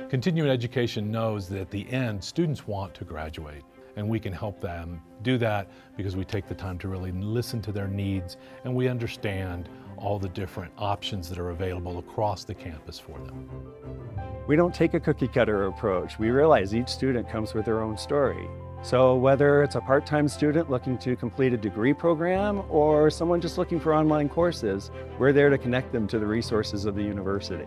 Continuing education knows that at the end, students want to graduate, and we can help them do that because we take the time to really listen to their needs and we understand all the different options that are available across the campus for them. We don't take a cookie cutter approach. We realize each student comes with their own story. So whether it's a part-time student looking to complete a degree program or someone just looking for online courses, we're there to connect them to the resources of the university.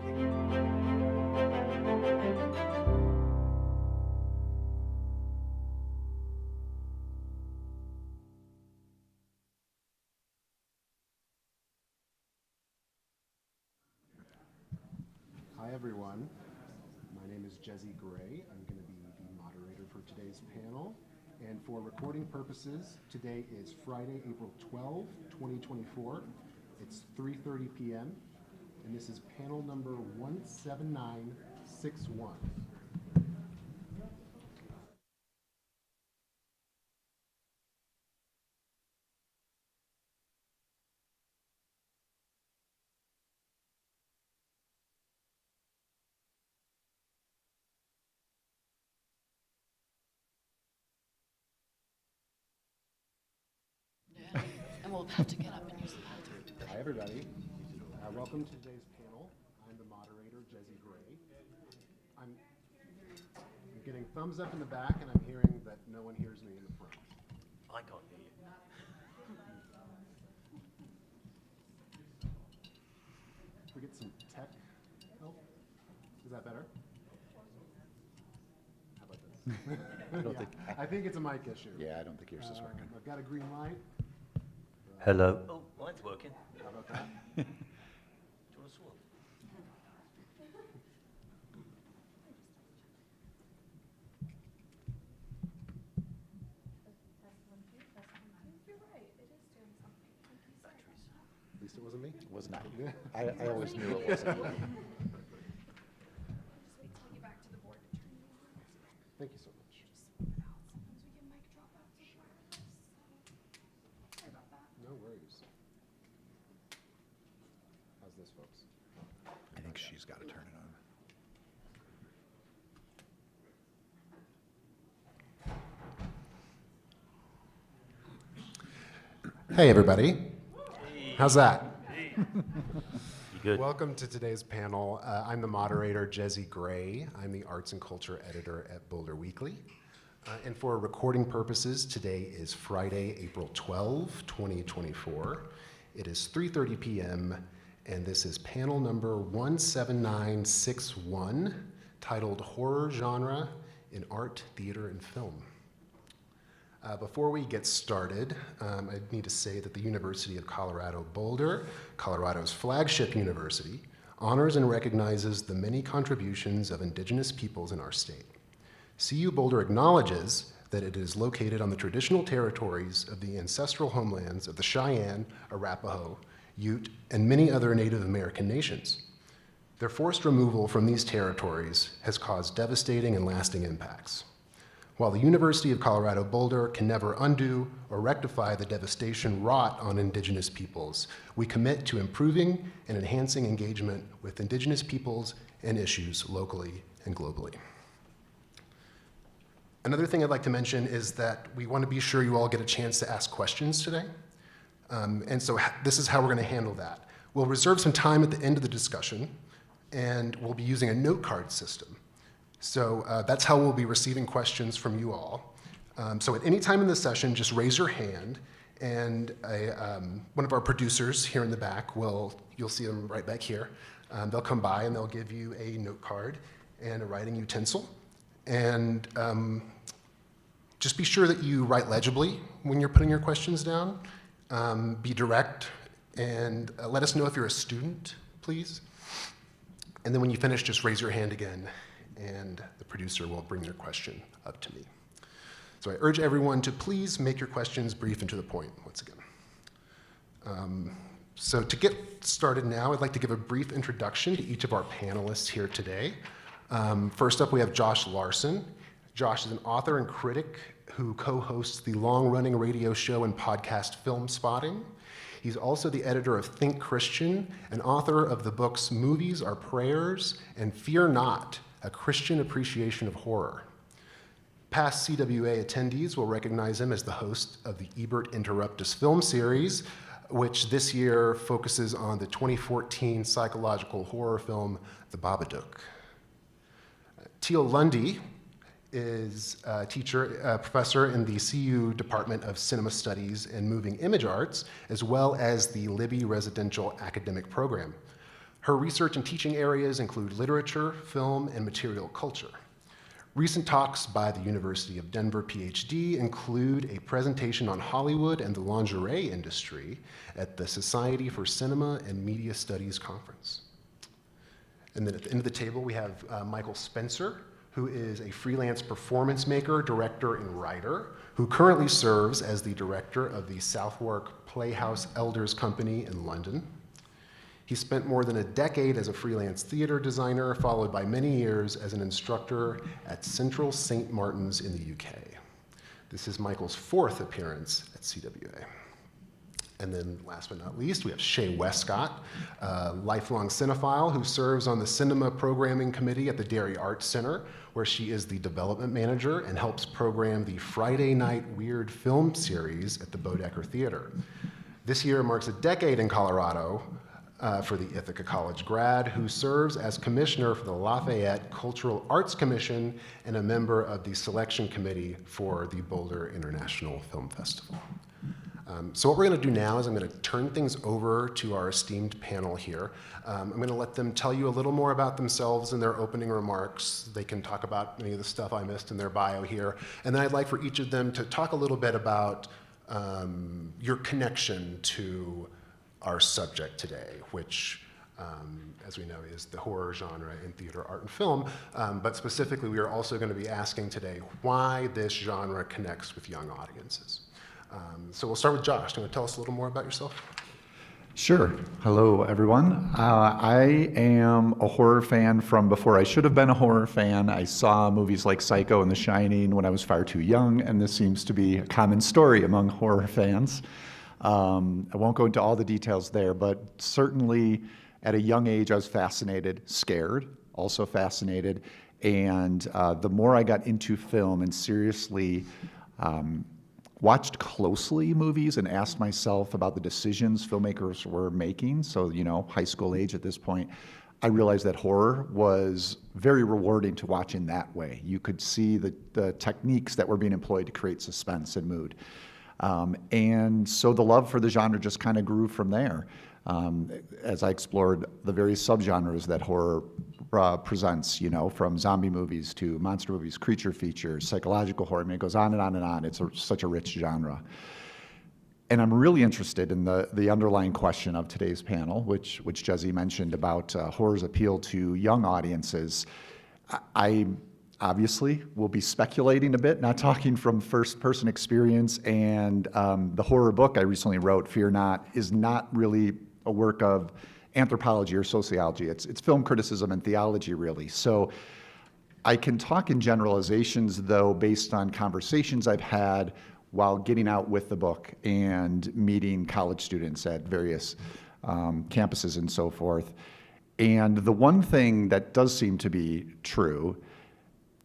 Hi everyone, my name is Jesse Gray. I'm going to be the moderator for today's panel. And for recording purposes, today is Friday, April 12, 2024. It's 3:30 p.m. and this is panel number 17961. And we'll have to get up and use the bathroom. Hi everybody. Welcome to today's panel. I'm the moderator, Jesse Gray. I'm getting thumbs up in the back and I'm hearing that no one hears me in the front. I can't hear you. Can we get some tech help? Is that better? How about this? I think it's a mic issue. Yeah, I don't think yours is working. I've got a green light. Hello. Oh, mine's working. How about that? Do you want to swap? Batteries. At least it wasn't me. It was not. I always knew it wasn't. Thank you so much. No worries. How's this, folks? I think she's got to turn it on. Hey, everybody. How's that? You good? Welcome to today's panel. I'm the moderator, Jesse Gray. I'm the Arts and Culture Editor at Boulder Weekly. And for recording purposes, today is Friday, April 12, 2024. It is 3:30 p.m., and this is panel number 17961, titled Horror Genre in Art, Theater, and Film. Before we get started, I need to say that the University of Colorado Boulder, Colorado's flagship university, honors and recognizes the many contributions of indigenous peoples in our state. CU Boulder acknowledges that it is located on the traditional territories of the ancestral homelands of the Cheyenne, Arapaho, Ute, and many other Native American nations. Their forced removal from these territories has caused devastating and lasting impacts. While the University of Colorado Boulder can never undo or rectify the devastation wrought on indigenous peoples, we commit to improving and enhancing engagement with indigenous peoples and issues locally and globally. Another thing I'd like to mention is that we want to be sure you all get a chance to ask questions today. And so this is how we're going to handle that. We'll reserve some time at the end of the discussion, and we'll be using a note card system. So that's how we'll be receiving questions from you all. So at any time in the session, just raise your hand, and one of our producers here in the back you'll see them right back here. They'll come by and they'll give you a note card and a writing utensil. And just be sure that you write legibly when you're putting your questions down. Be direct, and let us know if you're a student, please. And then when you finish, just raise your hand again, and the producer will bring your question up to me. So I urge everyone to please make your questions brief and to the point, once again. So to get started now, I'd like to give a brief introduction to each of our panelists here today. First up, we have Josh Larson. Josh is an author and critic who co-hosts the long-running radio show and podcast Film Spotting. He's also the editor of Think Christian and author of the books Movies Are Prayers and Fear Not, A Christian Appreciation of Horror. Past CWA attendees will recognize him as the host of the Ebert Interruptus film series, which this year focuses on the 2014 psychological horror film, The Babadook. Teal Lundy is a professor in the CU Department of Cinema Studies and Moving Image Arts, as well as the Libby Residential Academic Program. Her research and teaching areas include literature, film, and material culture. Recent talks by the University of Denver PhD include a presentation on Hollywood and the lingerie industry at the Society for Cinema and Media Studies Conference. And then at the end of the table, we have Michael Spencer, who is a freelance performance maker, director, and writer, who currently serves as the director of the Southwark Playhouse Elders Company in London. He spent more than a decade as a freelance theater designer, followed by many years as an instructor at Central St. Martin's in the UK. This is Michael's 4th appearance at CWA. And then last but not least, we have Shay Westcott, a lifelong cinephile who serves on the Cinema Programming Committee at the Derry Arts Center, where she is the development manager and helps program the Friday Night Weird film series at the Bodecker Theater. This year marks a decade in Colorado for the Ithaca College grad, who serves as commissioner for the Lafayette Cultural Arts Commission and a member of the selection committee for the Boulder International Film Festival. So what we're going to do now is I'm going to turn things over to our esteemed panel here. I'm going to let them tell you a little more about themselves in their opening remarks. They can talk about any of the stuff I missed in their bio here. And then I'd like for each of them to talk a little bit about your connection to our subject today, which, as we know, is the horror genre in theater, art, and film. But specifically, we are also going to be asking today why this genre connects with young audiences. So we'll start with Josh. Do you want to tell us a little more about yourself? Sure. Hello, everyone. I am a horror fan from before I should have been a horror fan. I saw movies like Psycho and The Shining when I was far too young, and this seems to be a common story among horror fans. I won't go into all the details there, but certainly at a young age I was fascinated, scared, also fascinated, and the more I got into film and seriously watched closely movies and asked myself about the decisions filmmakers were making, so, you know, high school age at this point, I realized that horror was very rewarding to watch in that way. You could see the techniques that were being employed to create suspense and mood. And so the love for the genre just kind of grew from there. As I explored the various subgenres that horror presents, you know, from zombie movies to monster movies, creature features, psychological horror. I mean, it goes on and on and on. It's such a rich genre. And I'm really interested in the underlying question of today's panel, which Jesse mentioned about horror's appeal to young audiences. I obviously will be speculating a bit, not talking from first-person experience, and the horror book I recently wrote, Fear Not, is not really a work of anthropology or sociology. It's film criticism and theology, really. So I can talk in generalizations, though, based on conversations I've had while getting out with the book and meeting college students at various campuses and so forth. And the one thing that does seem to be true,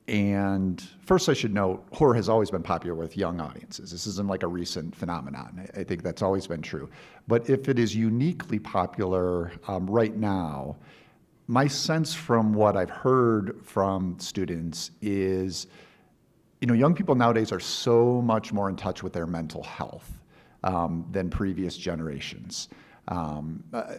and first I should note, horror has always been popular with young audiences. This isn't like a recent phenomenon. I think that's always been true. But if it is uniquely popular right now, my sense from what I've heard from students is, you know, young people nowadays are so much more in touch with their mental health than previous generations.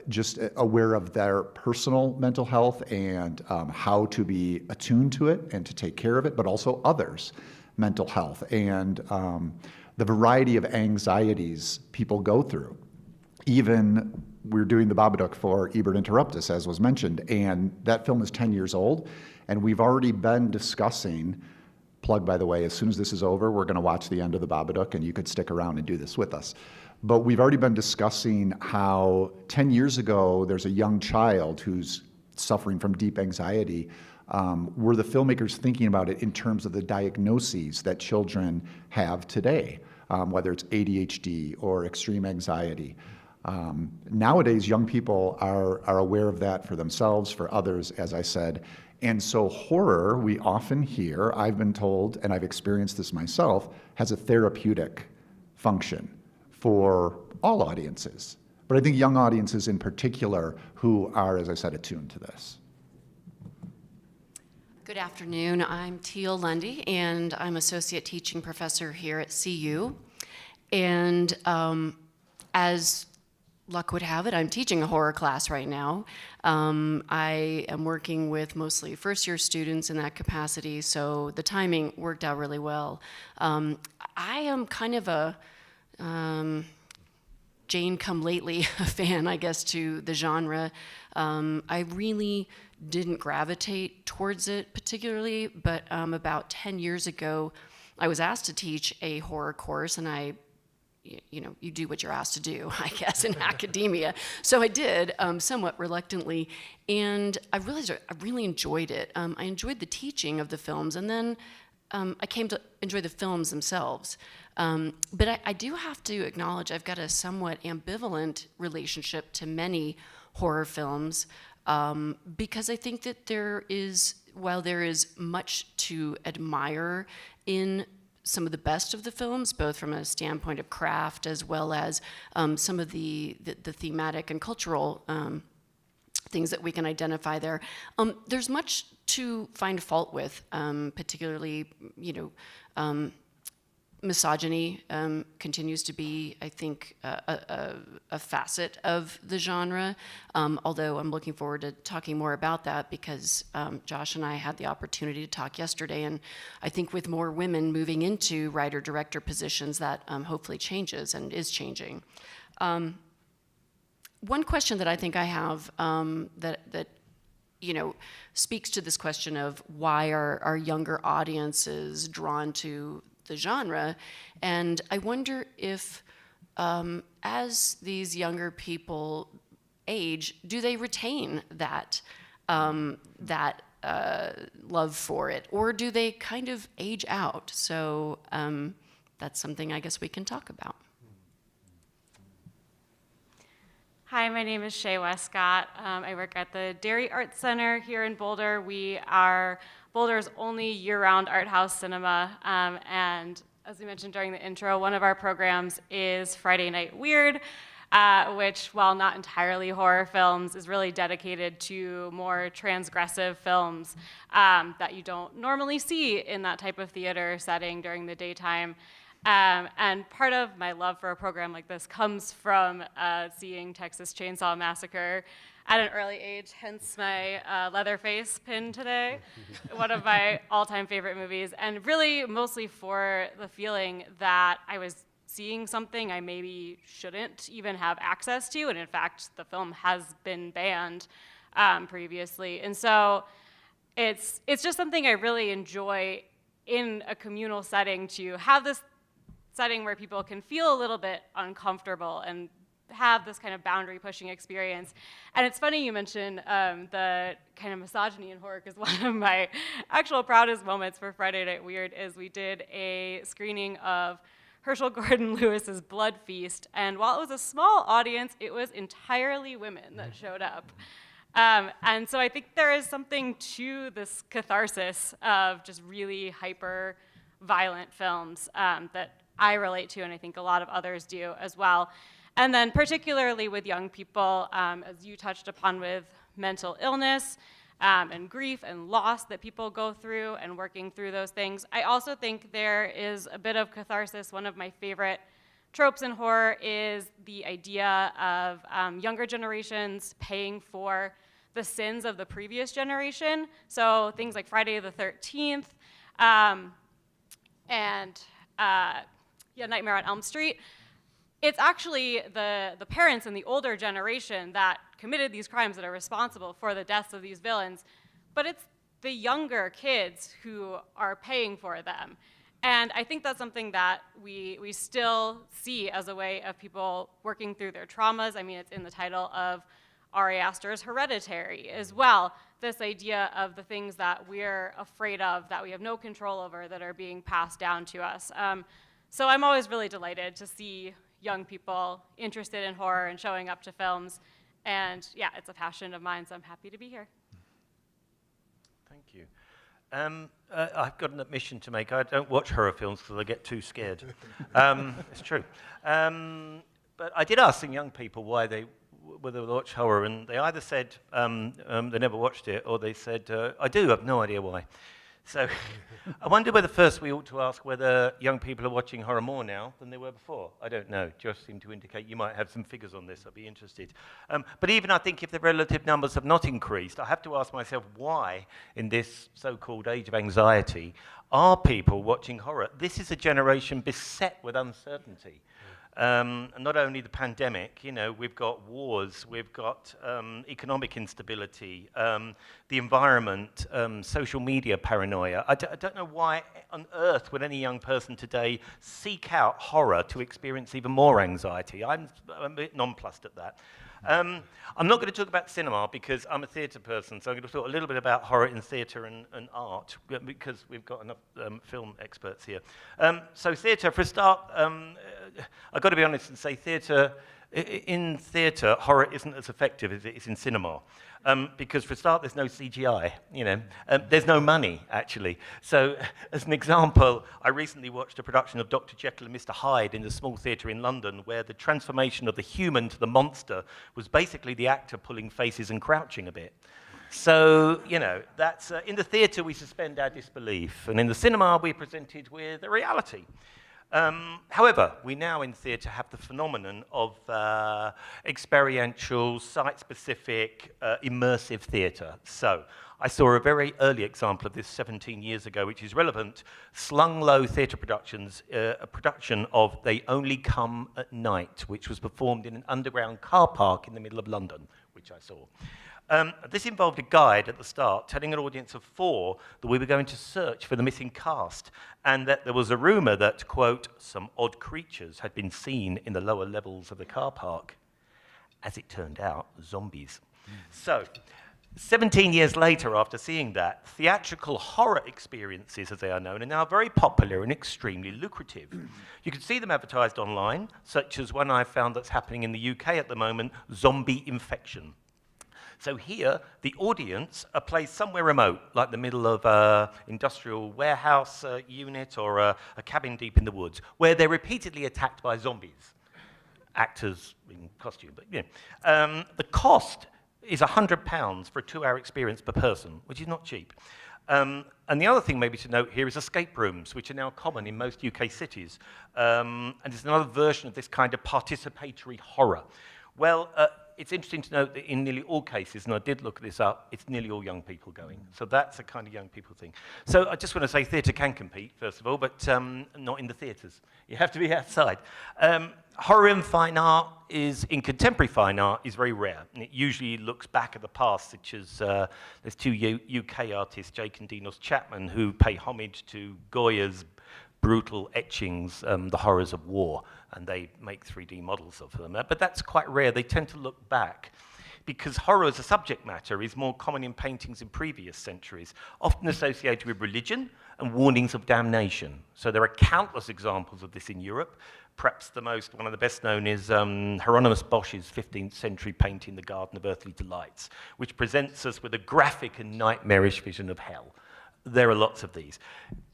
Just aware of their personal mental health and how to be attuned to it and to take care of it, but also others' mental health and the variety of anxieties people go through. Even we're doing the Babadook for Ebert Interruptus, as was mentioned, and that film is 10 years old, and we've already been discussing, plug by the way, as soon as this is over, we're gonna watch the end of the Babadook, and you could stick around and do this with us. But we've already been discussing how 10 years ago, there's a young child who's suffering from deep anxiety. Were the filmmakers thinking about it in terms of the diagnoses that children have today, whether it's ADHD or extreme anxiety? Nowadays, young people are aware of that for themselves, for others, as I said, And so horror, we often hear, I've been told, and I've experienced this myself, has a therapeutic function for all audiences. But I think young audiences in particular who are, as I said, attuned to this. Good afternoon. I'm Teal Lundy, and I'm Associate Teaching Professor here at CU. And as luck would have it, I'm teaching a horror class right now. I am working with mostly first-year students in that capacity, so the timing worked out really well. I am kind of a Jane Come Lately fan, I guess, to the genre. I really didn't gravitate towards it particularly, but about 10 years ago, I was asked to teach a horror course, and you do what you're asked to do, I guess, in academia. So I did, somewhat reluctantly, and I realized I really enjoyed it. I enjoyed the teaching of the films, and then I came to enjoy the films themselves. But I do have to acknowledge I've got a somewhat ambivalent relationship to many horror films, because I think that while there is much to admire in some of the best of the films, both from a standpoint of craft as well as some of the thematic and cultural things that we can identify there. There's much to find fault with, particularly, misogyny continues to be, I think, a facet of the genre, although I'm looking forward to talking more about that because Josh and I had the opportunity to talk yesterday, and I think with more women moving into writer-director positions, that hopefully changes and is changing. One question that I think I have that speaks to this question of why are younger audiences drawn to the genre, and I wonder if as these younger people age, do they retain that love for it, or do they kind of age out? So that's something I guess we can talk about. Hi, my name is Shay Westcott. I work at the Dairy Arts Center here in Boulder. We are Boulder's only year-round art house cinema, and as we mentioned during the intro, one of our programs is Friday Night Weird, which, while not entirely horror films, is really dedicated to more transgressive films that you don't normally see in that type of theater setting during the daytime. And part of my love for a program like this comes from seeing Texas Chainsaw Massacre at an early age, hence my Leatherface pin today, one of my all-time favorite movies, and really mostly for the feeling that I was seeing something I maybe shouldn't even have access to, and in fact, the film has been banned previously. And so it's just something I really enjoy in a communal setting, to have this setting where people can feel a little bit uncomfortable and have this kind of boundary pushing experience. And it's funny you mentioned the kind of misogyny in horror, because one of my actual proudest moments for Friday Night Weird is we did a screening of Herschel Gordon Lewis's Blood Feast, and while it was a small audience, it was entirely women that showed up. And so I think there is something to this catharsis of just really hyper violent films that I relate to, and I think a lot of others do as well. And then particularly with young people, as you touched upon with mental illness and grief and loss that people go through and working through those things, I also think there is a bit of catharsis. One of my favorite tropes in horror is the idea of younger generations paying for the sins of the previous generation. So things like Friday the 13th and Nightmare on Elm Street. It's actually the parents in the older generation that committed these crimes that are responsible for the deaths of these villains, but it's the younger kids who are paying for them. And I think that's something that we still see as a way of people working through their traumas. I mean, it's in the title of Ari Aster's Hereditary as well, this idea of the things that we're afraid of, that we have no control over, that are being passed down to us. So I'm always really delighted to see young people interested in horror and showing up to films. And yeah, it's a passion of mine, so I'm happy to be here. I've got an admission to make. I don't watch horror films because I get too scared. It's true. But I did ask some young people whether they watch horror, and they either said they never watched it, or they said, I do, I've no idea why. So I wonder whether first we ought to ask whether young people are watching horror more now than they were before. I don't know. Josh seemed to indicate you might have some figures on this. I'd be interested. But even I think if the relative numbers have not increased, I have to ask myself why, in this so-called age of anxiety, are people watching horror? This is a generation beset with uncertainty. And not only the pandemic, we've got wars, we've got economic instability, the environment, social media paranoia. I don't know why on earth would any young person today seek out horror to experience even more anxiety. I'm a bit nonplussed at that. I'm not going to talk about cinema because I'm a theatre person, so I'm going to talk a little bit about horror in theatre and art because we've got enough film experts here. So theatre, for a start, I've got to be honest and say in theatre, horror isn't as effective as it is in cinema. Because for a start, there's no CGI, there's no money, actually. So, as an example, I recently watched a production of Dr. Jekyll and Mr. Hyde in a small theatre in London where the transformation of the human to the monster was basically the actor pulling faces and crouching a bit. So, that's in the theatre we suspend our disbelief, and in the cinema we're presented with a reality. However, we now in theatre have the phenomenon of experiential, site-specific, immersive theatre. So, I saw a very early example of this 17 years ago, which is relevant. Slung Low Theatre Productions, a production of They Only Come at Night, which was performed in an underground car park in the middle of London, which I saw. This involved a guide at the start telling an audience of 4 that we were going to search for the missing cast and that there was a rumour that, quote, some odd creatures had been seen in the lower levels of the car park. As it turned out, zombies. So, 17 years later after seeing that, theatrical horror experiences, as they are known, are now very popular and extremely lucrative. You can see them advertised online, such as one I found that's happening in the UK at the moment, Zombie Infection. So here, the audience are placed somewhere remote, like the middle of an industrial warehouse unit or a cabin deep in the woods, where they're repeatedly attacked by zombies. Actors in costume, but the cost is £100 for a 2-hour experience per person, which is not cheap. And the other thing maybe to note here is escape rooms, which are now common in most UK cities. And it's another version of this kind of participatory horror. Well, it's interesting to note that in nearly all cases, and I did look this up, it's nearly all young people going. So that's a kind of young people thing. So I just want to say theatre can compete, first of all, but not in the theatres. You have to be outside. Horror in fine art in contemporary fine art is very rare. And it usually looks back at the past, such as there's 2 UK artists, Jake and Dinos Chapman, who pay homage to Goya's brutal etchings, The Horrors of War, and they make 3D models of them. But that's quite rare. They tend to look back because horror as a subject matter is more common in paintings in previous centuries, often associated with religion and warnings of damnation. So there are countless examples of this in Europe. Perhaps one of the best known is Hieronymus Bosch's 15th century painting, The Garden of Earthly Delights, which presents us with a graphic and nightmarish vision of hell. There are lots of these.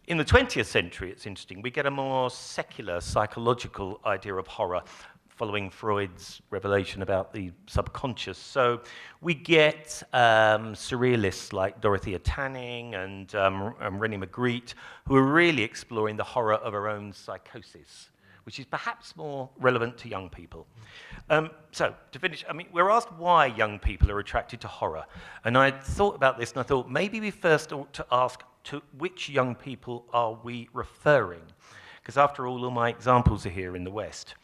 In the 20th century, it's interesting, we get a more secular, psychological idea of horror following Freud's revelation about the subconscious. So we get surrealists like Dorothea Tanning and René Magritte, who are really exploring the horror of our own psychosis, which is perhaps more relevant to young people. So, to finish, we're asked why young people are attracted to horror. And I thought about this, and I thought maybe we first ought to ask to which young people are we referring? Because after all my examples are here in the West.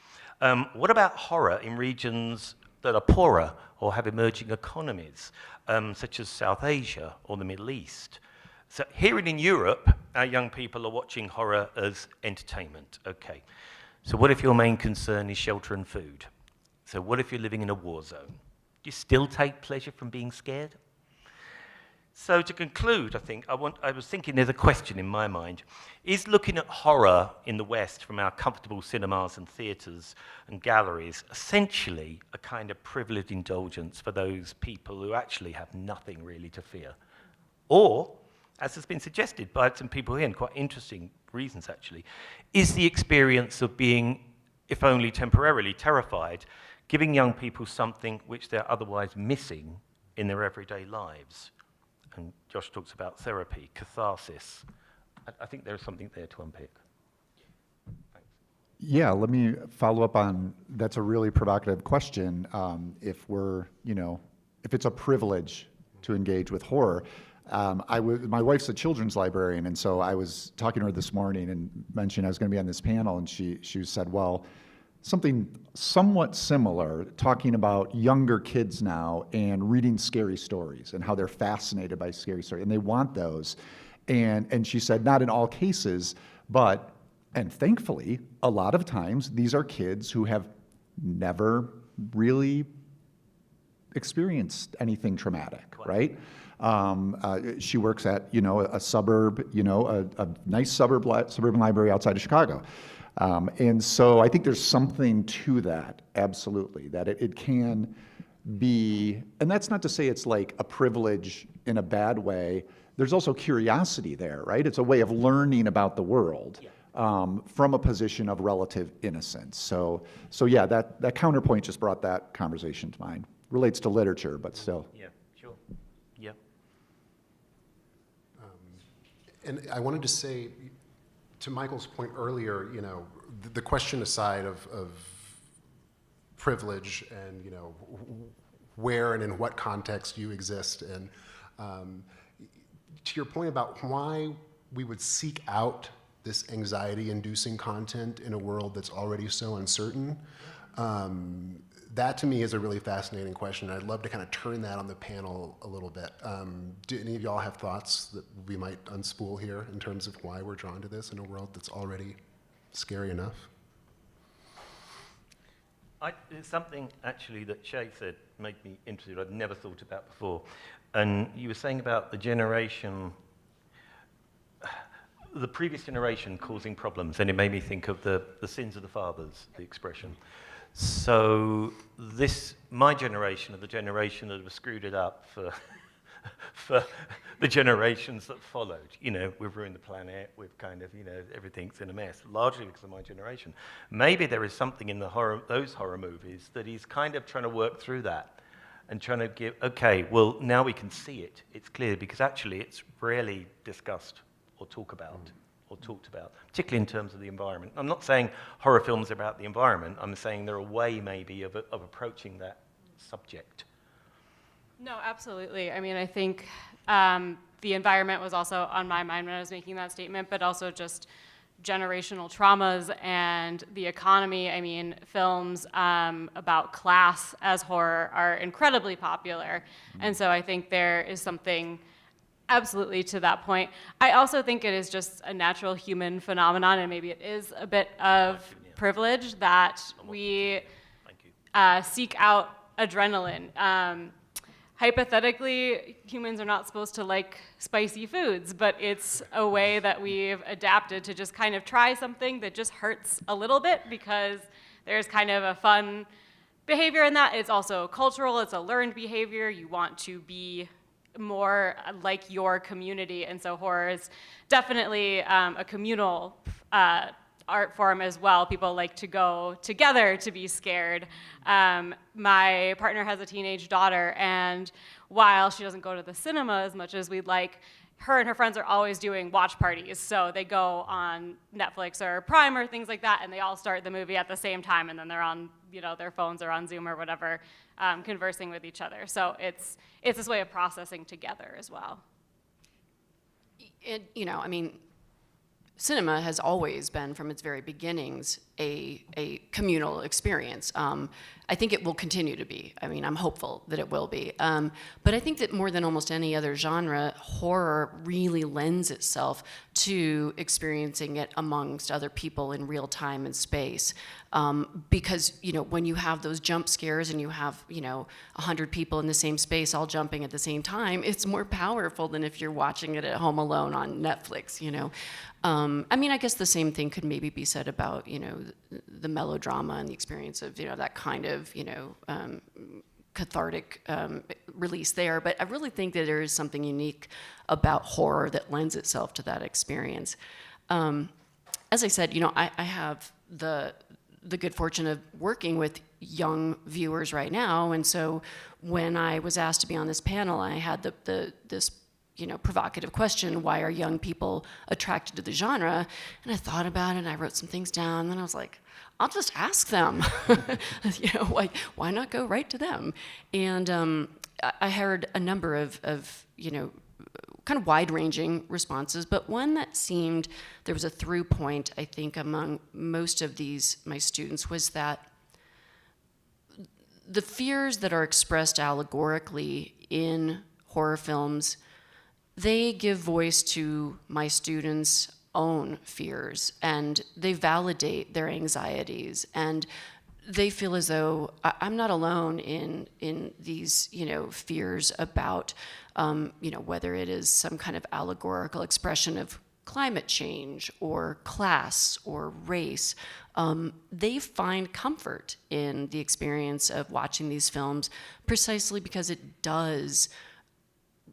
What about horror in regions that are poorer or have emerging economies, such as South Asia or the Middle East? So here in Europe, our young people are watching horror as entertainment. Okay. So what if your main concern is shelter and food? So what if you're living in a war zone? Do you still take pleasure from being scared? So to conclude, I was thinking there's a question in my mind. Is looking at horror in the West from our comfortable cinemas and theatres and galleries essentially a kind of privileged indulgence for those people who actually have nothing really to fear? Or as has been suggested by some people here, and quite interesting reasons actually, is the experience of being, if only temporarily, terrified, giving young people something which they're otherwise missing in their everyday lives. And Josh talks about therapy, catharsis. I think there's something there to unpick. Yeah, let me follow up on, that's a really provocative question. If we're, if it's a privilege to engage with horror, my wife's a children's librarian, and so I was talking to her this morning and mentioned I was going to be on this panel, and she said, well, something somewhat similar, talking about younger kids now and reading scary stories and how they're fascinated by scary stories, and they want those. And she said, not in all cases, but, and thankfully, a lot of times, these are kids who have never really experienced anything traumatic, right? She works at, a suburb, a nice suburban library outside of Chicago. And so I think there's something to that, absolutely, that it can be, and that's not to say it's like a privilege in a bad way. There's also curiosity there, right? It's a way of learning about the world. Yeah. From a position of relative innocence. So yeah, that counterpoint just brought that conversation to mind. Relates to literature, but still. Yeah, sure. Yeah. And I wanted to say, to Michael's point earlier, the question aside of privilege and, where and in what context you exist, and to your point about why we would seek out this anxiety-inducing content in a world that's already so uncertain, that to me is a really fascinating question. I'd love to kind of turn that on the panel a little bit. Do any of y'all have thoughts that we might unspool here in terms of why we're drawn to this in a world that's already scary enough? It's something actually that Shay said made me interested. I'd never thought about before. And you were saying about the generation, the previous generation causing problems, and it made me think of the sins of the fathers, the expression. So my generation, of the generation that have screwed it up for the generations that followed. We've ruined the planet, we've kind of, everything's in a mess, largely because of my generation. Maybe there is something in those horror movies that is kind of trying to work through that and trying to give, okay, well, now we can see it. It's clear, because actually it's rarely discussed or talked about, particularly in terms of the environment. I'm not saying horror films are about the environment. I'm saying they're a way, maybe, of approaching that subject. No, absolutely. I mean, I think the environment was also on my mind when I was making that statement, but also just generational traumas and the economy. I mean, films about class as horror are incredibly popular. And so I think there is something absolutely to that point. I also think it is just a natural human phenomenon, and maybe it is a bit of privilege that we seek out adrenaline. Hypothetically, humans are not supposed to like spicy foods, but it's a way that we've adapted to just kind of try something that just hurts a little bit, because there's kind of a fun behavior in that. It's also cultural, it's a learned behavior. You want to be more like your community, and so horror is definitely a communal art form as well. People like to go together to be scared. My partner has a teenage daughter, and while she doesn't go to the cinema as much as we'd like, her and her friends are always doing watch parties. So they go on Netflix or Prime or things like that, and they all start the movie at the same time, and then they're on, their phones or on Zoom or whatever, conversing with each other. So it's this way of processing together as well. Cinema has always been, from its very beginnings, a communal experience. I think it will continue to be. I'm hopeful that it will be. But I think that more than almost any other genre, horror really lends itself to experiencing it amongst other people in real time and space. Because, when you have those jump scares and you have, 100 people in the same space all jumping at the same time, it's more powerful than if you're watching it at home alone on Netflix, I guess the same thing could maybe be said about, the melodrama and the experience of, that kind of, cathartic release there, but I really think that there is something unique about horror that lends itself to that experience. As I said, I have the good fortune of working with young viewers right now, and so when I was asked to be on this panel, I had this provocative question: why are young people attracted to the genre? And I thought about it, and I wrote some things down, and then I was like, I'll just ask them. Why not go right to them? And I heard a number of kind of wide-ranging responses, but one that seemed, there was a through point, I think, among most of my students, was that the fears that are expressed allegorically in horror films, they give voice to my students' own fears, and they validate their anxieties, and they feel as though I'm not alone in these fears about whether it is some kind of allegorical expression of climate change or class or race. They find comfort in the experience of watching these films precisely because it does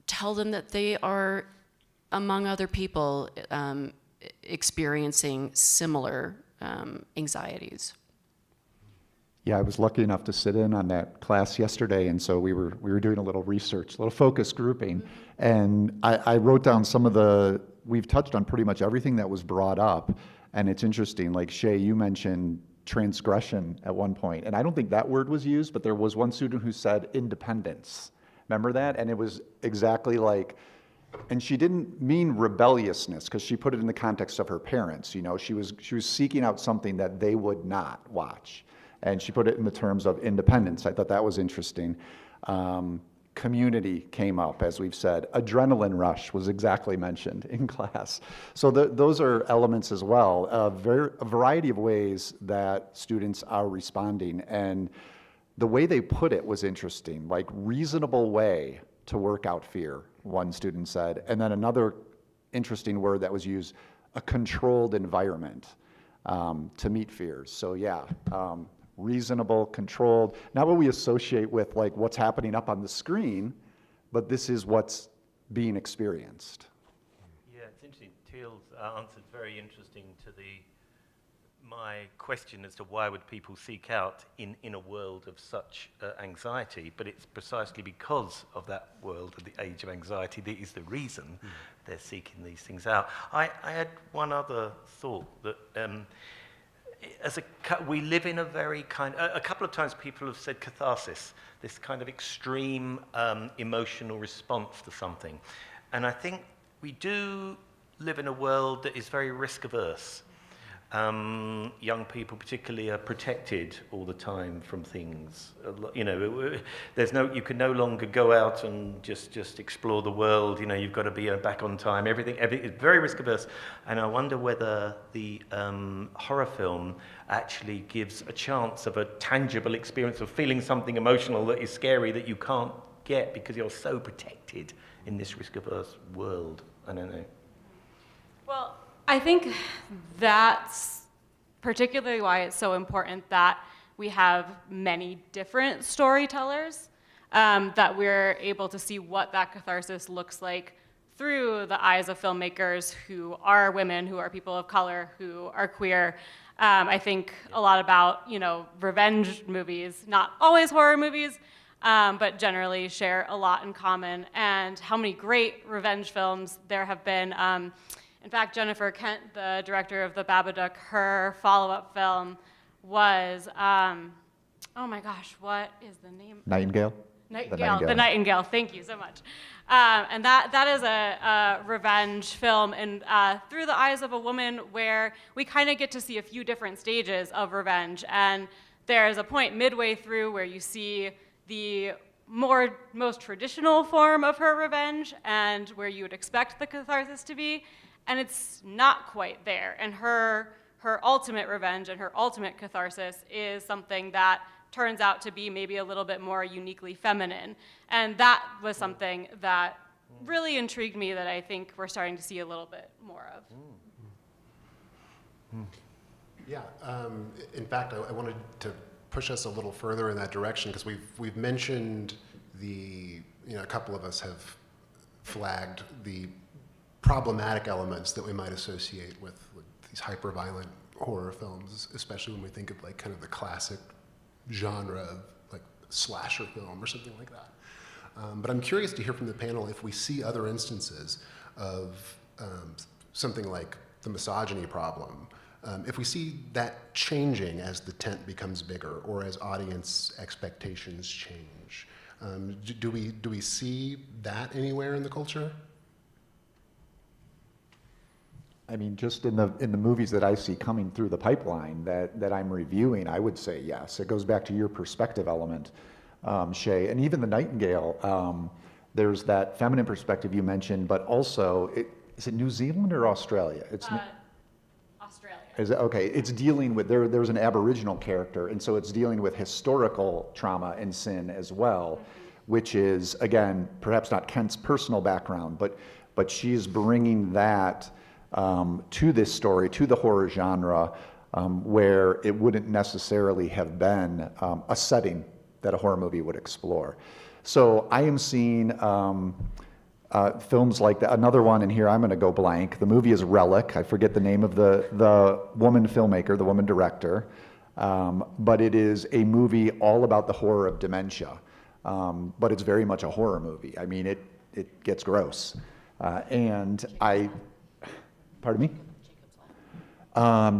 tell them that they are, among other people, experiencing similar anxieties. Yeah, I was lucky enough to sit in on that class yesterday, and so we were doing a little research, a little focus grouping, and I wrote down we've touched on pretty much everything that was brought up, and it's interesting, like Shay, you mentioned transgression at one point, and I don't think that word was used, but there was one student who said independence. Remember that? And it was exactly like, and she didn't mean rebelliousness, because she put it in the context of her parents. She was seeking out something that they would not watch. And she put it in the terms of independence. I thought that was interesting. Community came up, as we've said. Adrenaline rush was exactly mentioned in class. So those are elements as well. A variety of ways that students are responding. And the way they put it was interesting, like reasonable way to work out fear, one student said. And then another interesting word that was used, a controlled environment to meet fears. So yeah. Reasonable, controlled, not what we associate with like what's happening up on the screen, but this is what's being experienced. Yeah, it's interesting. Teal's answer is very interesting to my question as to why would people seek out in a world of such anxiety, but it's precisely because of that world of the age of anxiety that is the reason they're seeking these things out. I had one other thought that we live in a very a couple of times people have said catharsis, this kind of extreme emotional response to something. And I think we do live in a world that is very risk averse. Young people particularly are protected all the time from things. You can no longer go out and just explore the world. You've got to be back on time. Everything is very risk averse. And I wonder whether the horror film actually gives a chance of a tangible experience of feeling something emotional that is scary that you can't get because you're so protected in this risk averse world. I don't know. Well, I think that's particularly why it's so important that we have many different storytellers, that we're able to see what that catharsis looks like through the eyes of filmmakers who are women, who are people of color, who are queer. I think a lot about, revenge movies, not always horror movies, but generally share a lot in common, and how many great revenge films there have been. In fact, Jennifer Kent, the director of The Babadook, her follow-up film was, oh my gosh, what is the name? Nightingale? The Nightingale, thank you so much. And that is a revenge film, and through the eyes of a woman, where we kind of get to see a few different stages of revenge. And there's a point midway through where you see the most traditional form of her revenge, and where you would expect the catharsis to be. And it's not quite there. And her ultimate revenge and her ultimate catharsis is something that turns out to be maybe a little bit more uniquely feminine. And that was something that really intrigued me, that I think we're starting to see a little bit more of. Yeah, in fact, I wanted to push us a little further in that direction, because we've mentioned a couple of us have flagged the problematic elements that we might associate with these hyper-violent horror films, especially when we think of like kind of the classic genre of like slasher film or something like that. But I'm curious to hear from the panel if we see other instances of something like the misogyny problem. If we see that changing as the tent becomes bigger or as audience expectations change, do we see that anywhere in the culture? I mean, just in the movies that I see coming through the pipeline that I'm reviewing, I would say yes. It goes back to your perspective element, Shay, and even the Nightingale. There's that feminine perspective you mentioned, but also, is it New Zealand or Australia? It's Australia. Is it, okay, it's dealing with, there's an Aboriginal character, and so it's dealing with historical trauma and sin as well, which is, again, perhaps not Kent's personal background, but she's bringing that to this story, to the horror genre, where it wouldn't necessarily have been a setting that a horror movie would explore. So I am seeing films like that. Another one in here, I'm going to go blank. The movie is Relic. I forget the name of the woman filmmaker, the woman director, but it is a movie all about the horror of dementia. But it's very much a horror movie. I mean, it gets gross. Pardon me?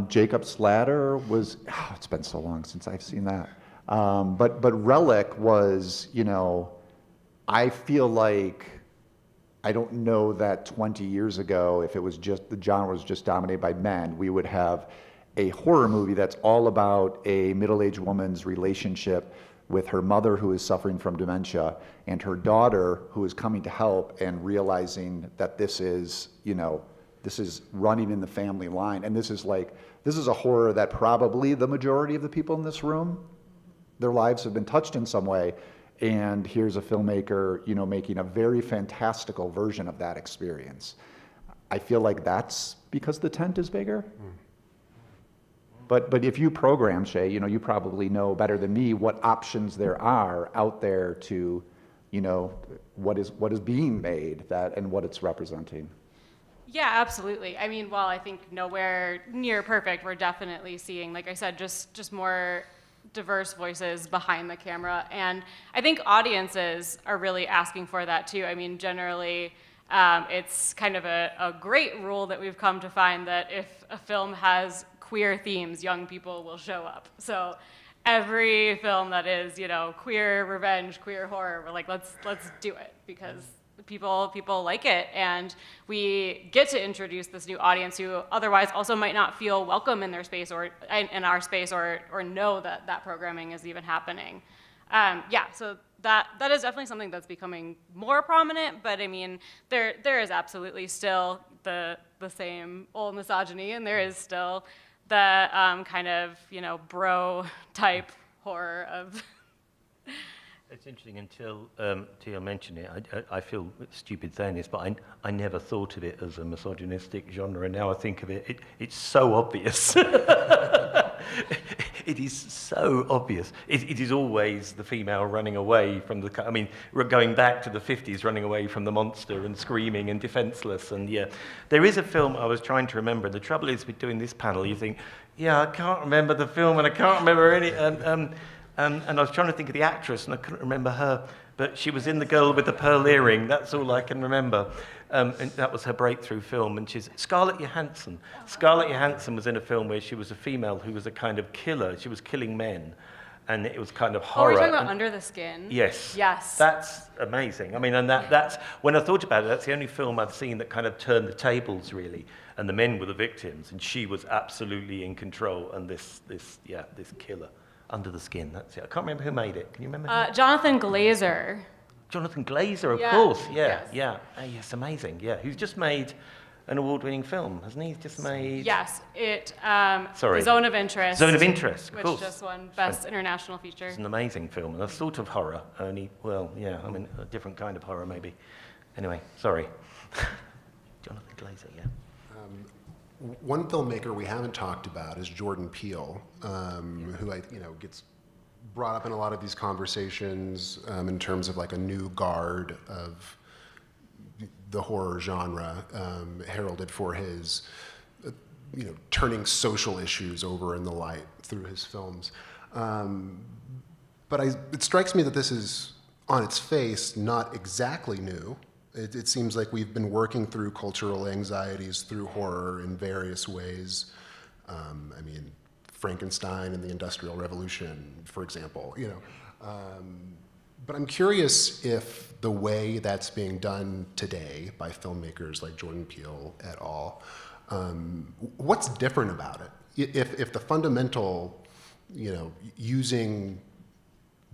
Jacob's Ladder was, it's been so long since I've seen that. But Relic was, I feel like, I don't know that 20 years ago, if it was just, the genre was just dominated by men, we would have a horror movie that's all about a middle-aged woman's relationship with her mother who is suffering from dementia and her daughter who is coming to help and realizing that this is, this is running in the family line. And this is a horror that probably the majority of the people in this room, their lives have been touched in some way. And here's a filmmaker, making a very fantastical version of that experience. I feel like that's because the tent is bigger. But if you program, Shay, you probably know better than me what options there are out there to, what is being made and what it's representing. Yeah, absolutely. I mean, while I think nowhere near perfect, we're definitely seeing, like I said, just more diverse voices behind the camera. And I think audiences are really asking for that too. I mean, generally, it's kind of a great rule that we've come to find that if a film has queer themes, young people will show up. So every film that is, queer revenge, queer horror, we're like, let's do it, because people like it, and we get to introduce this new audience who otherwise also might not feel welcome in their space or in our space or know that programming is even happening. So that is definitely something that's becoming more prominent, but I mean, there is absolutely still the same old misogyny, and there is still the kind of, bro type horror of. It's interesting until Tia mentioned it. I feel stupid saying this, but I never thought of it as a misogynistic genre, and now I think of it, it's so obvious. It is so obvious. It is always the female running away from we're going back to the 50s, running away from the monster and screaming and defenseless. And yeah, there is a film I was trying to remember. The trouble is with doing this panel, you think, yeah, I can't remember the film and I can't remember any. And I was trying to think of the actress, and I couldn't remember her, but she was in The Girl with the Pearl Earring. That's all I can remember. And that was her breakthrough film, and she's Scarlett Johansson. Scarlett Johansson was in a film where she was a female who was a kind of killer. She was killing men, and it was kind of horror. Oh, we're talking about Under the Skin? Yes. Yes. That's amazing. I mean, and that's, when I thought about it, that's the only film I've seen that kind of turned the tables, really. And the men were the victims, and she was absolutely in control, and this killer. Under the Skin, that's it. I can't remember who made it. Can you remember? Jonathan Glazer. Jonathan Glazer, of Yeah. course. Yeah, Yes. yeah. Yes, amazing. Yeah, who's just made an award-winning film, hasn't he? Just made. Yes, Sorry. Zone of Interest. Zone of Interest, of which course. just won Best International Feature. It's an amazing film, and a sort of horror. Only, well, yeah. I mean, a different kind of horror, maybe. Anyway, sorry. Jonathan Glazer, yeah. One filmmaker we haven't talked about is Jordan Peele, who gets brought up in a lot of these conversations in terms of like a new guard of the horror genre, heralded for his, turning social issues over in the light through his films. But it strikes me that this is, on its face, not exactly new. It seems like we've been working through cultural anxieties through horror in various ways. Frankenstein and the Industrial Revolution, for example, But I'm curious if the way that's being done today by filmmakers like Jordan Peele et al., what's different about it? If the fundamental, using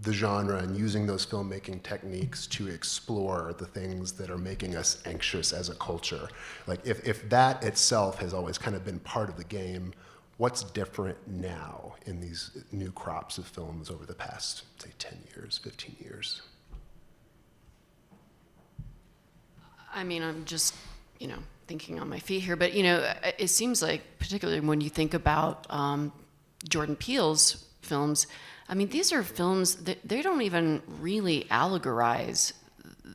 the genre and using those filmmaking techniques to explore the things that are making us anxious as a culture, like if that itself has always kind of been part of the game, what's different now in these new crops of films over the past, say, 10 years, 15 years? I'm just, thinking on my feet here, but, it seems like, particularly when you think about Jordan Peele's films, these are films that they don't even really allegorize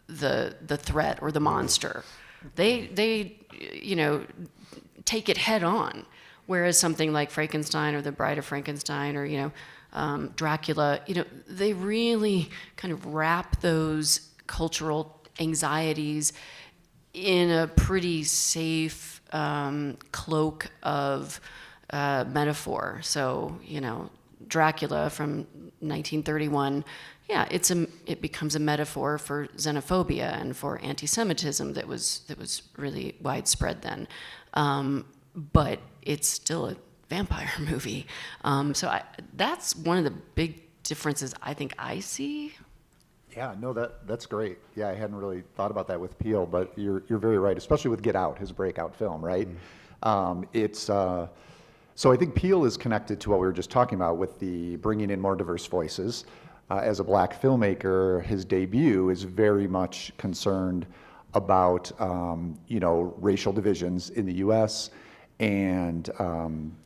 the threat or the monster. They take it head on. Whereas something like Frankenstein or The Bride of Frankenstein or, Dracula, they really kind of wrap those cultural anxieties in a pretty safe cloak of metaphor. So, Dracula from 1931, it becomes a metaphor for xenophobia and for anti-Semitism that was really widespread then. But it's still a vampire movie. That's one of the big differences I think I see. Yeah, no, that's great. Yeah, I hadn't really thought about that with Peele, but you're very right, especially with Get Out, his breakout film, right? So I think Peele is connected to what we were just talking about with the bringing in more diverse voices. As a black filmmaker, his debut is very much concerned about, racial divisions in the U.S., and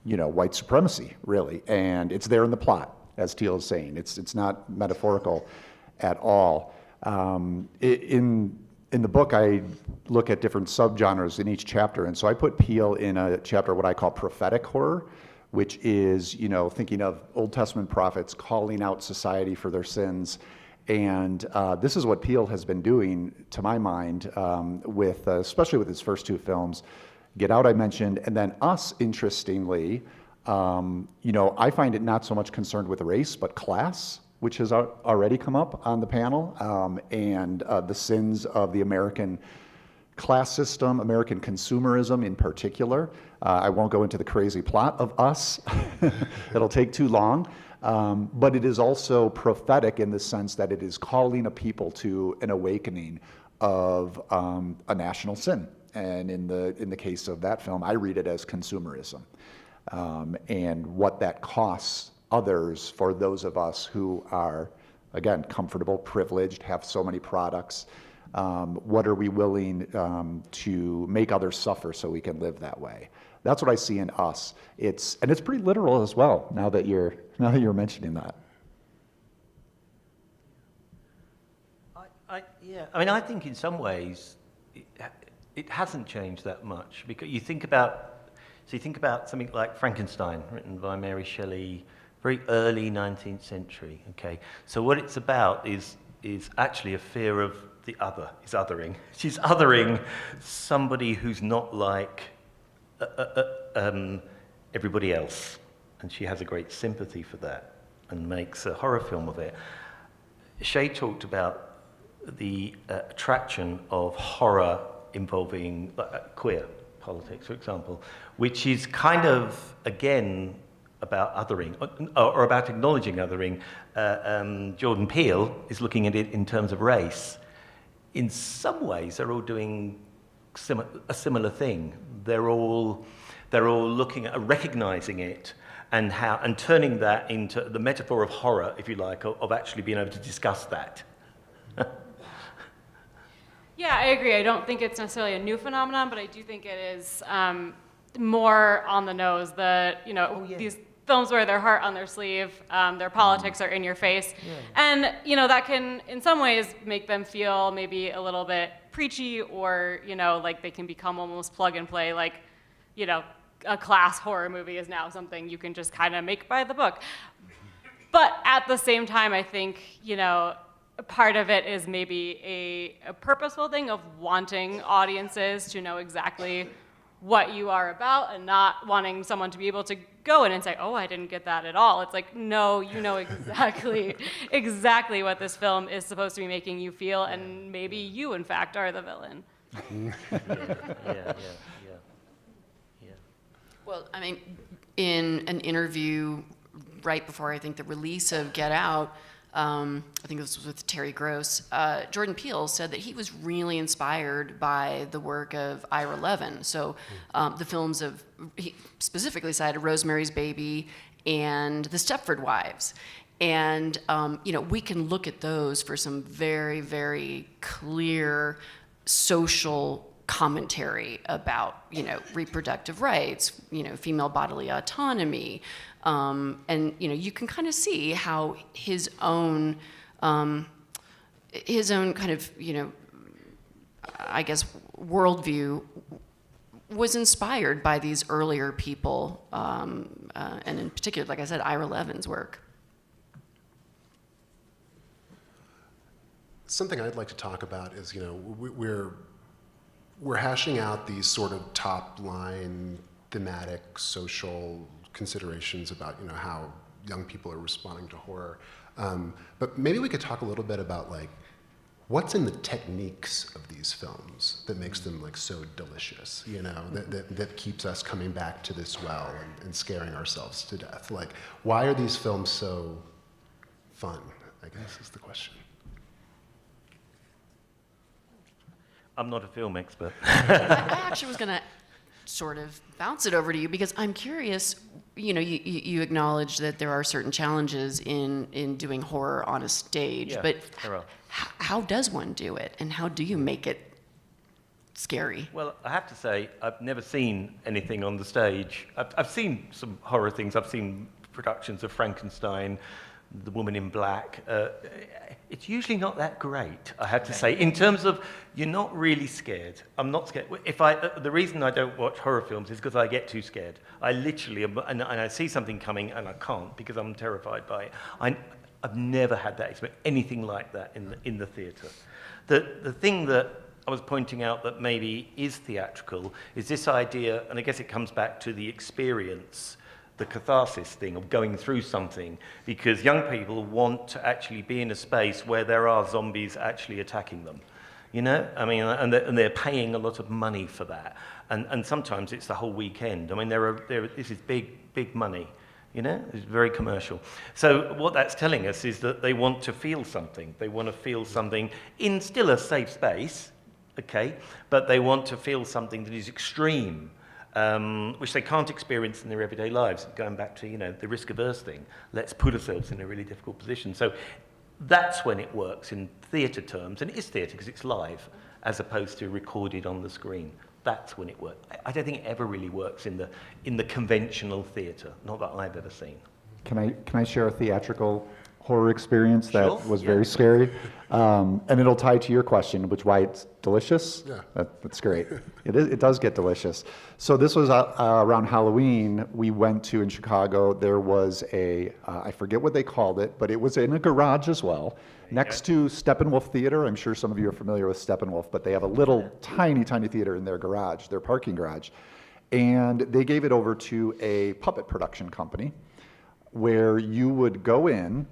white supremacy, really, and it's there in the plot, as Teal is saying. It's not metaphorical at all. In the book, I look at different subgenres in each chapter, and so I put Peele in a chapter what I call prophetic horror, which is thinking of Old Testament prophets calling out society for their sins, and this is what Peele has been doing, to my mind, with especially with his first two films. Get Out, I mentioned, and then Us, interestingly, I find it not so much concerned with race, but class, which has already come up on the panel, and the sins of the American class system, American consumerism in particular. I won't go into the crazy plot of Us. It'll take too long. But it is also prophetic in the sense that it is calling a people to an awakening of a national sin. And in the case of that film, I read it as consumerism, and what that costs others for those of us who are, again, comfortable, privileged, have so many products. What are we willing to make others suffer so we can live that way? That's what I see in Us. It's pretty literal as well. Now that you're mentioning that. I think in some ways it hasn't changed that much, because you think about something like Frankenstein, written by Mary Shelley, very early 19th century. Okay, so what it's about is actually a fear of the other. Is othering. She's othering somebody who's not like everybody else, and she has a great sympathy for that and makes a horror film of it. Shay talked about the attraction of horror involving queer politics, for example, which is kind of, again, about othering, or about acknowledging othering. Jordan Peele is looking at it in terms of race. In some ways, they're all doing a similar thing. They're all looking at recognizing it and turning that into the metaphor of horror, if you like, of actually being able to discuss that. Yeah, I agree. I don't think it's necessarily a new phenomenon, but I do think it is more on the nose. films wear their heart on their sleeve, their politics are in your face, and that can in some ways make them feel maybe a little bit preachy, or like they can become almost plug and play, like a class horror movie is now something you can just kind of make by the book. But at the same time, I think part of it is maybe a purposeful thing of wanting audiences to know exactly what you are about, and not wanting someone to be able to go in and say, oh, I didn't get that at all. It's like, no, you know exactly what this film is supposed to be making you feel, and maybe you, in fact, are the villain. Yeah. Well, I mean, in an interview right before, I think, the release of Get Out, I think this was with Terry Gross, Jordan Peele said that he was really inspired by the work of Ira Levin. So the films of, he specifically cited Rosemary's Baby and The Stepford Wives. And, we can look at those for some very, very clear social commentary about, reproductive rights, female bodily autonomy. And you can kind of see how his own kind of I guess worldview was inspired by these earlier people, and in particular, like I said, Ira Levin's work. Something I'd like to talk about is, we're hashing out these sort of top line thematic social considerations about how young people are responding to horror, but maybe we could talk a little bit about what's in the techniques of these films that makes them so delicious, that keeps us coming back to this well and scaring ourselves to death. Why are these films so fun, I guess is the question. I'm not a film expert. I actually was going to sort of bounce it over to you, because I'm curious, you acknowledge that there are certain challenges in doing horror on a stage, but how does one do it, and how do you make it scary? Well, I have to say, I've never seen anything on the stage. I've seen some horror things. I've seen productions of Frankenstein, The Woman in Black. It's usually not that great, I have to say. In terms of, you're not really scared. I'm not scared. The reason I don't watch horror films is because I get too scared. I literally, and I see something coming and I can't because I'm terrified by it. I've never had that experience, anything like that in the theatre. The thing that I was pointing out that maybe is theatrical is this idea, and I guess it comes back to the experience, the catharsis thing of going through something, because young people want to actually be in a space where there are zombies actually attacking them, I mean, and they're paying a lot of money for that, and sometimes it's the whole weekend. I mean, this is big money, it's very commercial. So what that's telling us is that they want to feel something. They want to feel something in still a safe space, okay, but they want to feel something that is extreme. Which they can't experience in their everyday lives. Going back to, the risk-averse thing, let's put ourselves in a really difficult position. So that's when it works in theatre terms, and it is theatre because it's live, as opposed to recorded on the screen. That's when it works. I don't think it ever really works in the conventional theatre, not that I've ever seen. Can I share a theatrical horror experience that was very Yeah. scary? And it'll tie to your question, which why it's delicious. Yeah. That's great. It does get delicious. So this was around Halloween. We went to, in Chicago, there was I forget what they called it, but it was in a garage as well, next to Steppenwolf Theater. I'm sure some of you are familiar with Steppenwolf, but they have a little tiny theater in their garage, their parking garage. And they gave it over to a puppet production company where you would go in,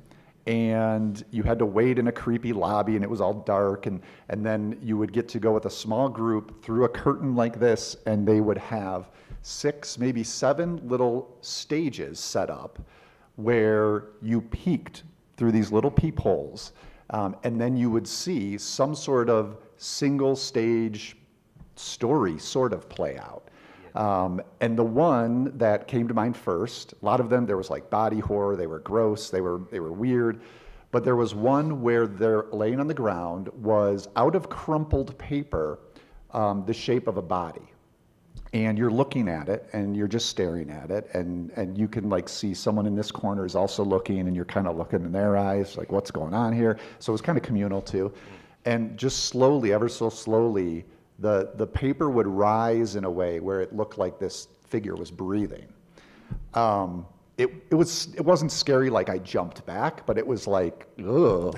and you had to wait in a creepy lobby, and it was all dark, and then you would get to go with a small group through a curtain like this, and they would have 6, maybe 7 little stages set up where you peeked through these little peepholes, and then you would see some sort of single stage story sort of play out. And the one that came to mind first, a lot of them, there was body horror, they were gross, they were weird, but there was one where they're laying on the ground was out of crumpled paper, the shape of a body. and you're looking at it and you're just staring at it, and you can like see someone in this corner is also looking, and you're kind of looking in their eyes like, what's going on here? So it was kind of communal too. And just slowly, ever so slowly, the paper would rise in a way where it looked like this figure was breathing. It wasn't scary like I jumped back, but it was like, ugh.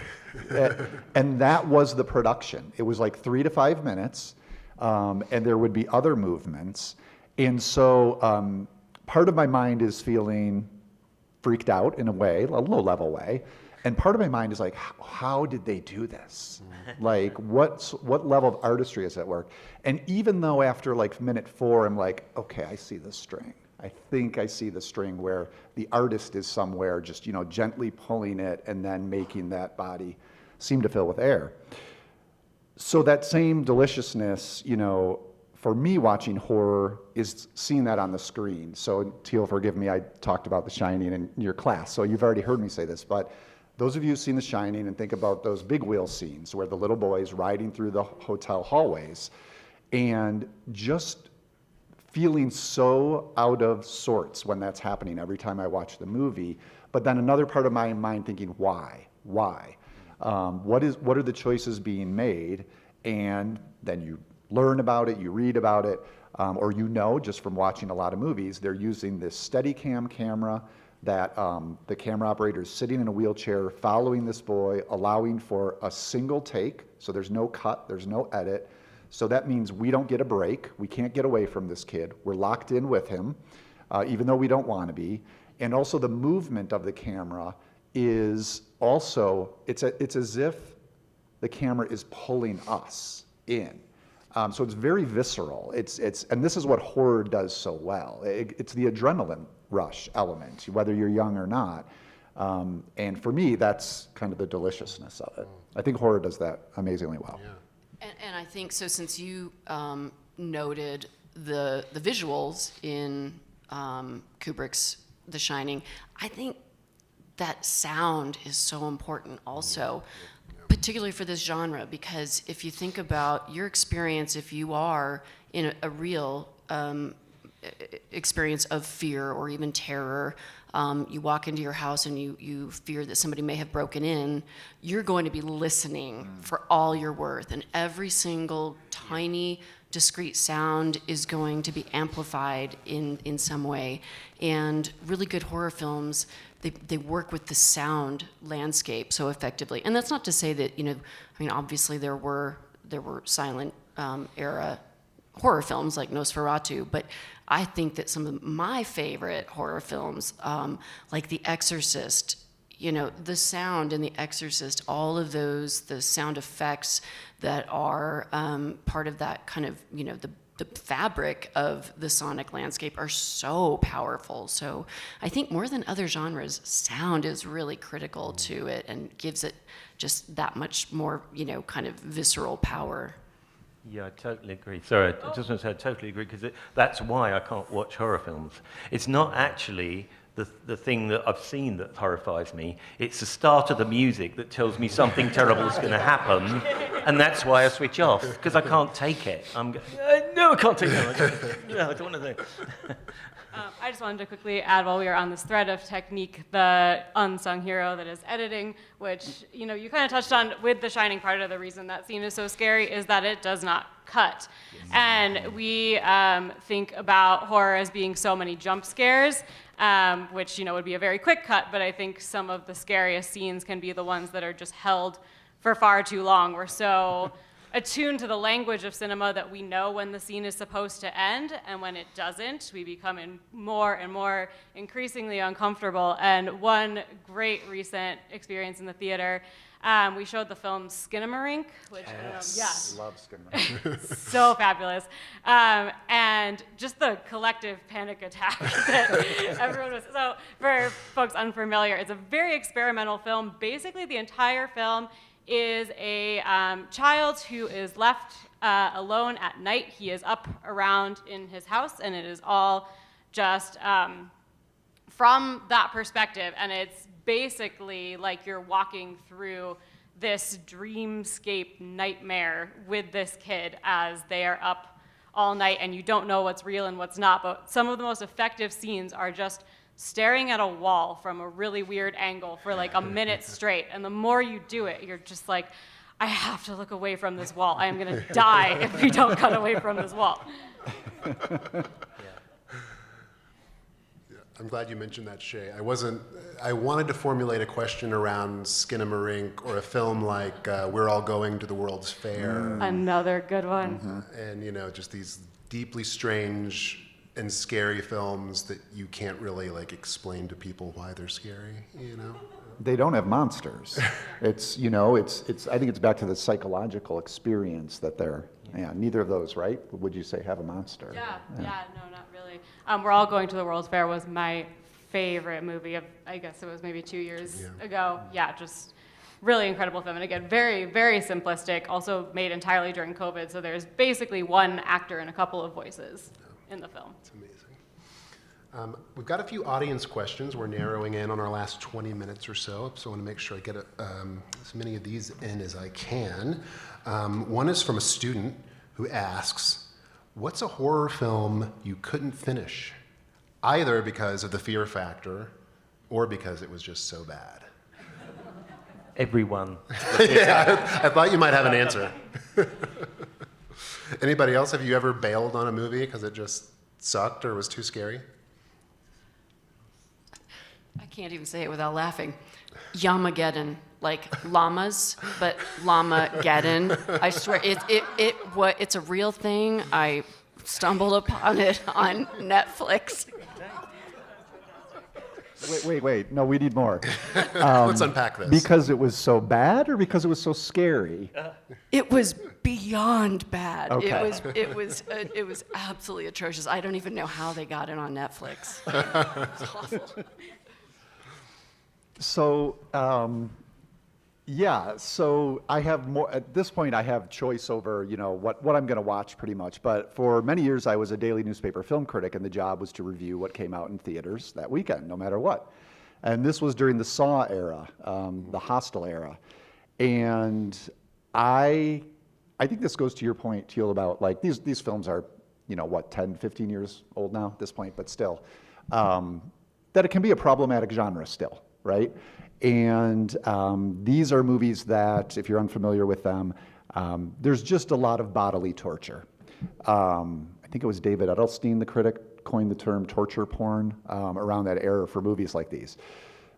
And that was the production. It was like 3 to 5 minutes, and there would be other movements. And so part of my mind is feeling freaked out in a way, a low-level way. And part of my mind is like, how did they do this? Like, what level of artistry is at work? And even though after like minute 4, I'm like, okay, I see the string. I think I see the string where the artist is somewhere just, you know, gently pulling it and then making that body seem to fill with air. So that same deliciousness, you know, for me watching horror is seeing that on the screen. So Teal, forgive me, I talked about The Shining in your class, so you've already heard me say this, but those of you who've seen The Shining and think about those big wheel scenes where the little boy's riding through the hotel hallways and just feeling so out of sorts when that's happening every time I watch the movie, but then another part of my mind thinking, why? What are the choices being made? And then you learn about it, you read about it, or you know just from watching a lot of movies, they're using this Steadicam camera that the camera operator is sitting in a wheelchair following this boy, allowing for a single take, so there's no cut, there's no edit. So that means we don't get a break. We can't get away from this kid. We're locked in with him, even though we don't want to be. And also the movement of the camera is also, it's as if the camera is pulling us in. So it's very visceral. And this is what horror does so well. It's the adrenaline rush element, whether you're young or not. And for me, that's kind of the deliciousness of it. I think horror does that amazingly well. Yeah. And I think so. Since you noted the visuals in Kubrick's The Shining, I think that sound is so important also, particularly for this genre, because if you think about your experience, if you are in a real experience of fear or even terror, you walk into your house and you fear that somebody may have broken in, you're going to be listening for all you're worth, and every single tiny discrete sound is going to be amplified in some way. And really good horror films, they work with the sound landscape so effectively. And that's not to say that, you know, I mean, obviously there were silent era horror films like Nosferatu, but I think that some of my favorite horror films, like The Exorcist, you know, the sound in The Exorcist, all of those, the sound effects that are part of that kind of, you know, the fabric of the sonic landscape are so powerful. So I think more than other genres, sound is really critical to it and gives it just that much more, you know, kind of visceral power. Yeah, I totally agree. Sorry, I just want to say I totally agree, because that's why I can't watch horror films. It's not actually the thing that I've seen that horrifies me. It's the start of the music that tells me something terrible is going to happen, and that's why I switch off, because I can't take it. No, I can't take it. No, I don't want to do it. I just wanted to quickly add, while we are on this thread of technique, the unsung hero that is editing, which, you know, you kind of touched on with The Shining. Part of the reason that scene is so scary is that it does not cut. Yes. And we think about horror as being so many jump scares, which, you know, would be a very quick cut, but I think some of the scariest scenes can be the ones that are just held for far too long. We're so attuned to the language of cinema that we know when the scene is supposed to end, and when it doesn't, we become more and more increasingly uncomfortable. And one great recent experience in the theater, we showed the film Skinamarink, which Yes. Love Skinamarink. so fabulous, and just the collective panic attack that everyone was. So for folks unfamiliar, it's a very experimental film. Basically, the entire film is a child who is left alone at night. He is up around in his house, and it is all just from that perspective. And it's basically like you're walking through this dreamscape nightmare with this kid as they are up all night and you don't know what's real and what's not, but some of the most effective scenes are just staring at a wall from a really weird angle for like a minute straight. And the more you do it, you're just like, I have to look away from this wall. I am going to die if we don't cut away from this wall. I'm glad you mentioned that, Shay. I wanted to formulate a question around Skinamarink or a film like We're All Going to the World's Fair. Another good one. And, just these deeply strange and scary films that you can't really, like, explain to people why they're scary, They don't have monsters. It's, I think it's back to the psychological experience that they're, neither of those, right? Would you say have a monster? Yeah, no, not really. We're All Going to the World's Fair was my favorite movie of, I guess it was maybe 2 years ago. Yeah, just really incredible film. And again, very, very simplistic, also made entirely during COVID. So there's basically one actor and a couple of voices in the film. It's amazing. We've got a few audience questions. We're narrowing in on our last 20 minutes or so I want to make sure I get as many of these in as I can. One is from a student who asks, what's a horror film you couldn't finish, either because of the fear factor or because it was just so bad? Everyone. Yeah, I thought you might have an answer. Anybody else? Have you ever bailed on a movie because it just sucked or was too scary? I can't even say it without laughing. Yamageddon, like llamas, but Llamageddon. I swear, it's a real thing. I stumbled upon it on Netflix. Wait. No, we need more. Let's unpack this. Because it was so bad or because it was so scary? It was beyond bad. Okay. It was absolutely atrocious. I don't even know how they got it on Netflix. It's awful. So, so I have more, at this point I have choice over, what I'm going to watch pretty much. But for many years I was a daily newspaper film critic, and the job was to review what came out in theaters that weekend, no matter what. And this was during the Saw era, the Hostel era. And I think this goes to your point, Teal, about like these films are, 10, 15 years old now at this point, but still, that it can be a problematic genre still. Right? And these are movies that, if you're unfamiliar with them, there's just a lot of bodily torture. I think it was David Edelstein, the critic, coined the term torture porn around that era for movies like these.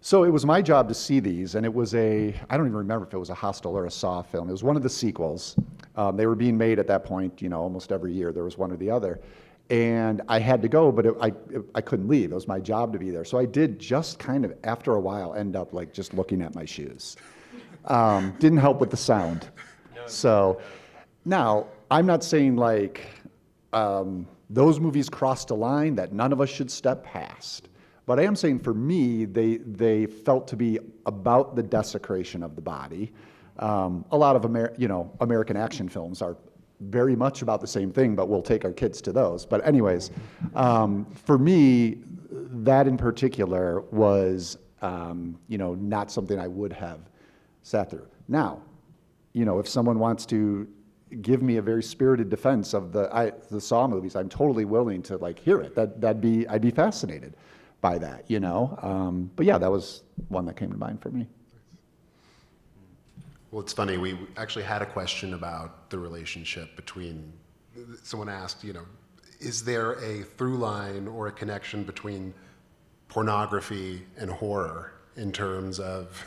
So it was my job to see these, and it was I don't even remember if it was a Hostel or a Saw film. It was one of the sequels. They were being made at that point, almost every year there was one or the other. And I had to go, but I couldn't leave. It was my job to be there. So I did just kind of, after a while, end up like just looking at my shoes. Didn't help with the sound. So now, I'm not saying like those movies crossed a line that none of us should step past. But I am saying for me, they felt to be about the desecration of the body. A lot of American action films are very much about the same thing, but we'll take our kids to those. But anyways, for me, that in particular was, not something I would have sat through. Now, if someone wants to give me a very spirited defense of the Saw movies, I'm totally willing to like hear it. I'd be fascinated by that, But yeah, that was one that came to mind for me. Well, it's funny, we actually had a question about the relationship between, someone asked, is there a through line or a connection between pornography and horror in terms of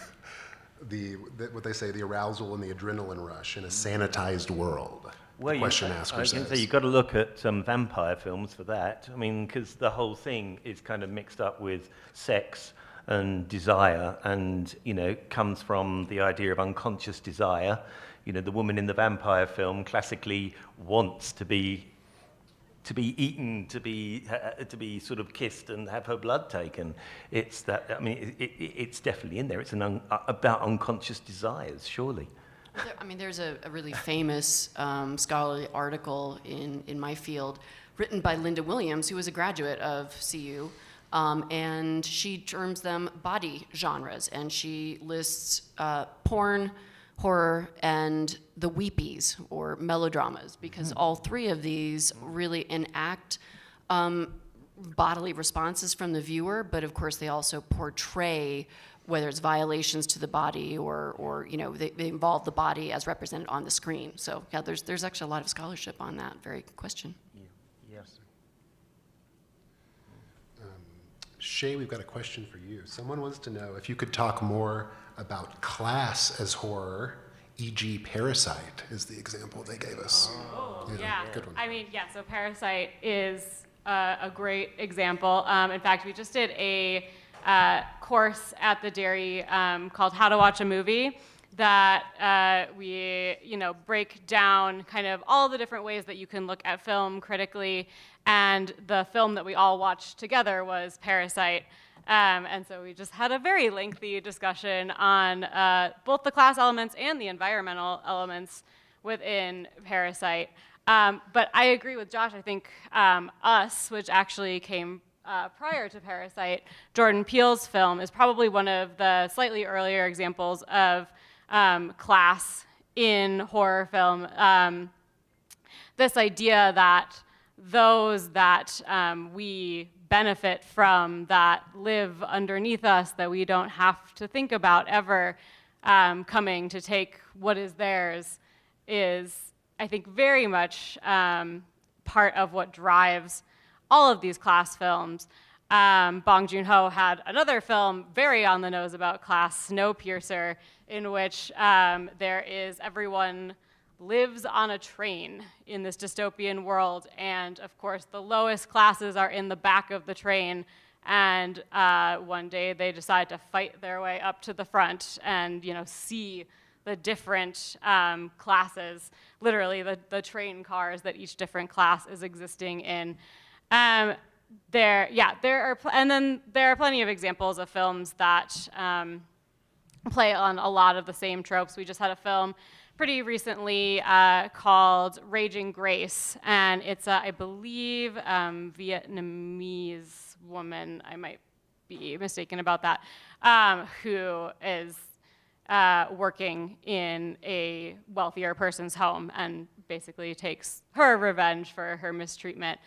what they say, the arousal and the adrenaline rush in a sanitized world? Well, question asker says. I can say you've got to look at some vampire films for that. I mean, because the whole thing is kind of mixed up with sex and desire, and comes from the idea of unconscious desire. The woman in the vampire film classically wants to be eaten, to be sort of kissed and have her blood taken. It's that. I mean, it's definitely in there. It's about unconscious desires, surely. There's a really famous scholarly article in my field written by Linda Williams, who was a graduate of CU. And she terms them body genres, and she lists porn, horror and the weepies or melodramas, because all three of these really enact bodily responses from the viewer, but of course they also portray whether it's violations to the body or you know, they involve the body as represented on the screen. So yeah, there's actually a lot of scholarship on that very question. Yes. Shay, we've got a question for you. Someone wants to know if you could talk more about class as horror, e.g. Parasite is the example they gave us. Oh, Yeah, yeah. good one. I mean, yeah, so Parasite is a great example. In fact, we just did a course at the Dairy called How to Watch a Movie that we, you know, break down kind of all the different ways that you can look at film critically. And the film that we all watched together was Parasite. And so we just had a very lengthy discussion on both the class elements and the environmental elements within Parasite. But I agree with Josh. I think Us, which actually came prior to Parasite, Jordan Peele's film, is probably one of the slightly earlier examples of class in horror film. This idea that those that we benefit from, that live underneath us, that we don't have to think about ever coming to take what is theirs, is, I think, very much part of what drives all of these class films. Bong Joon-ho had another film very on the nose about class, Snowpiercer, in which there is everyone lives on a train in this dystopian world, and of course the lowest classes are in the back of the train, and one day they decide to fight their way up to the front and, you know, see the different classes, literally the train cars that each different class is existing in. There are plenty of examples of films that play on a lot of the same tropes. We just had a film pretty recently called Raging Grace, and it's I believe Vietnamese woman, I might be mistaken about that, who is working in a wealthier person's home and basically takes her revenge for her mistreatment.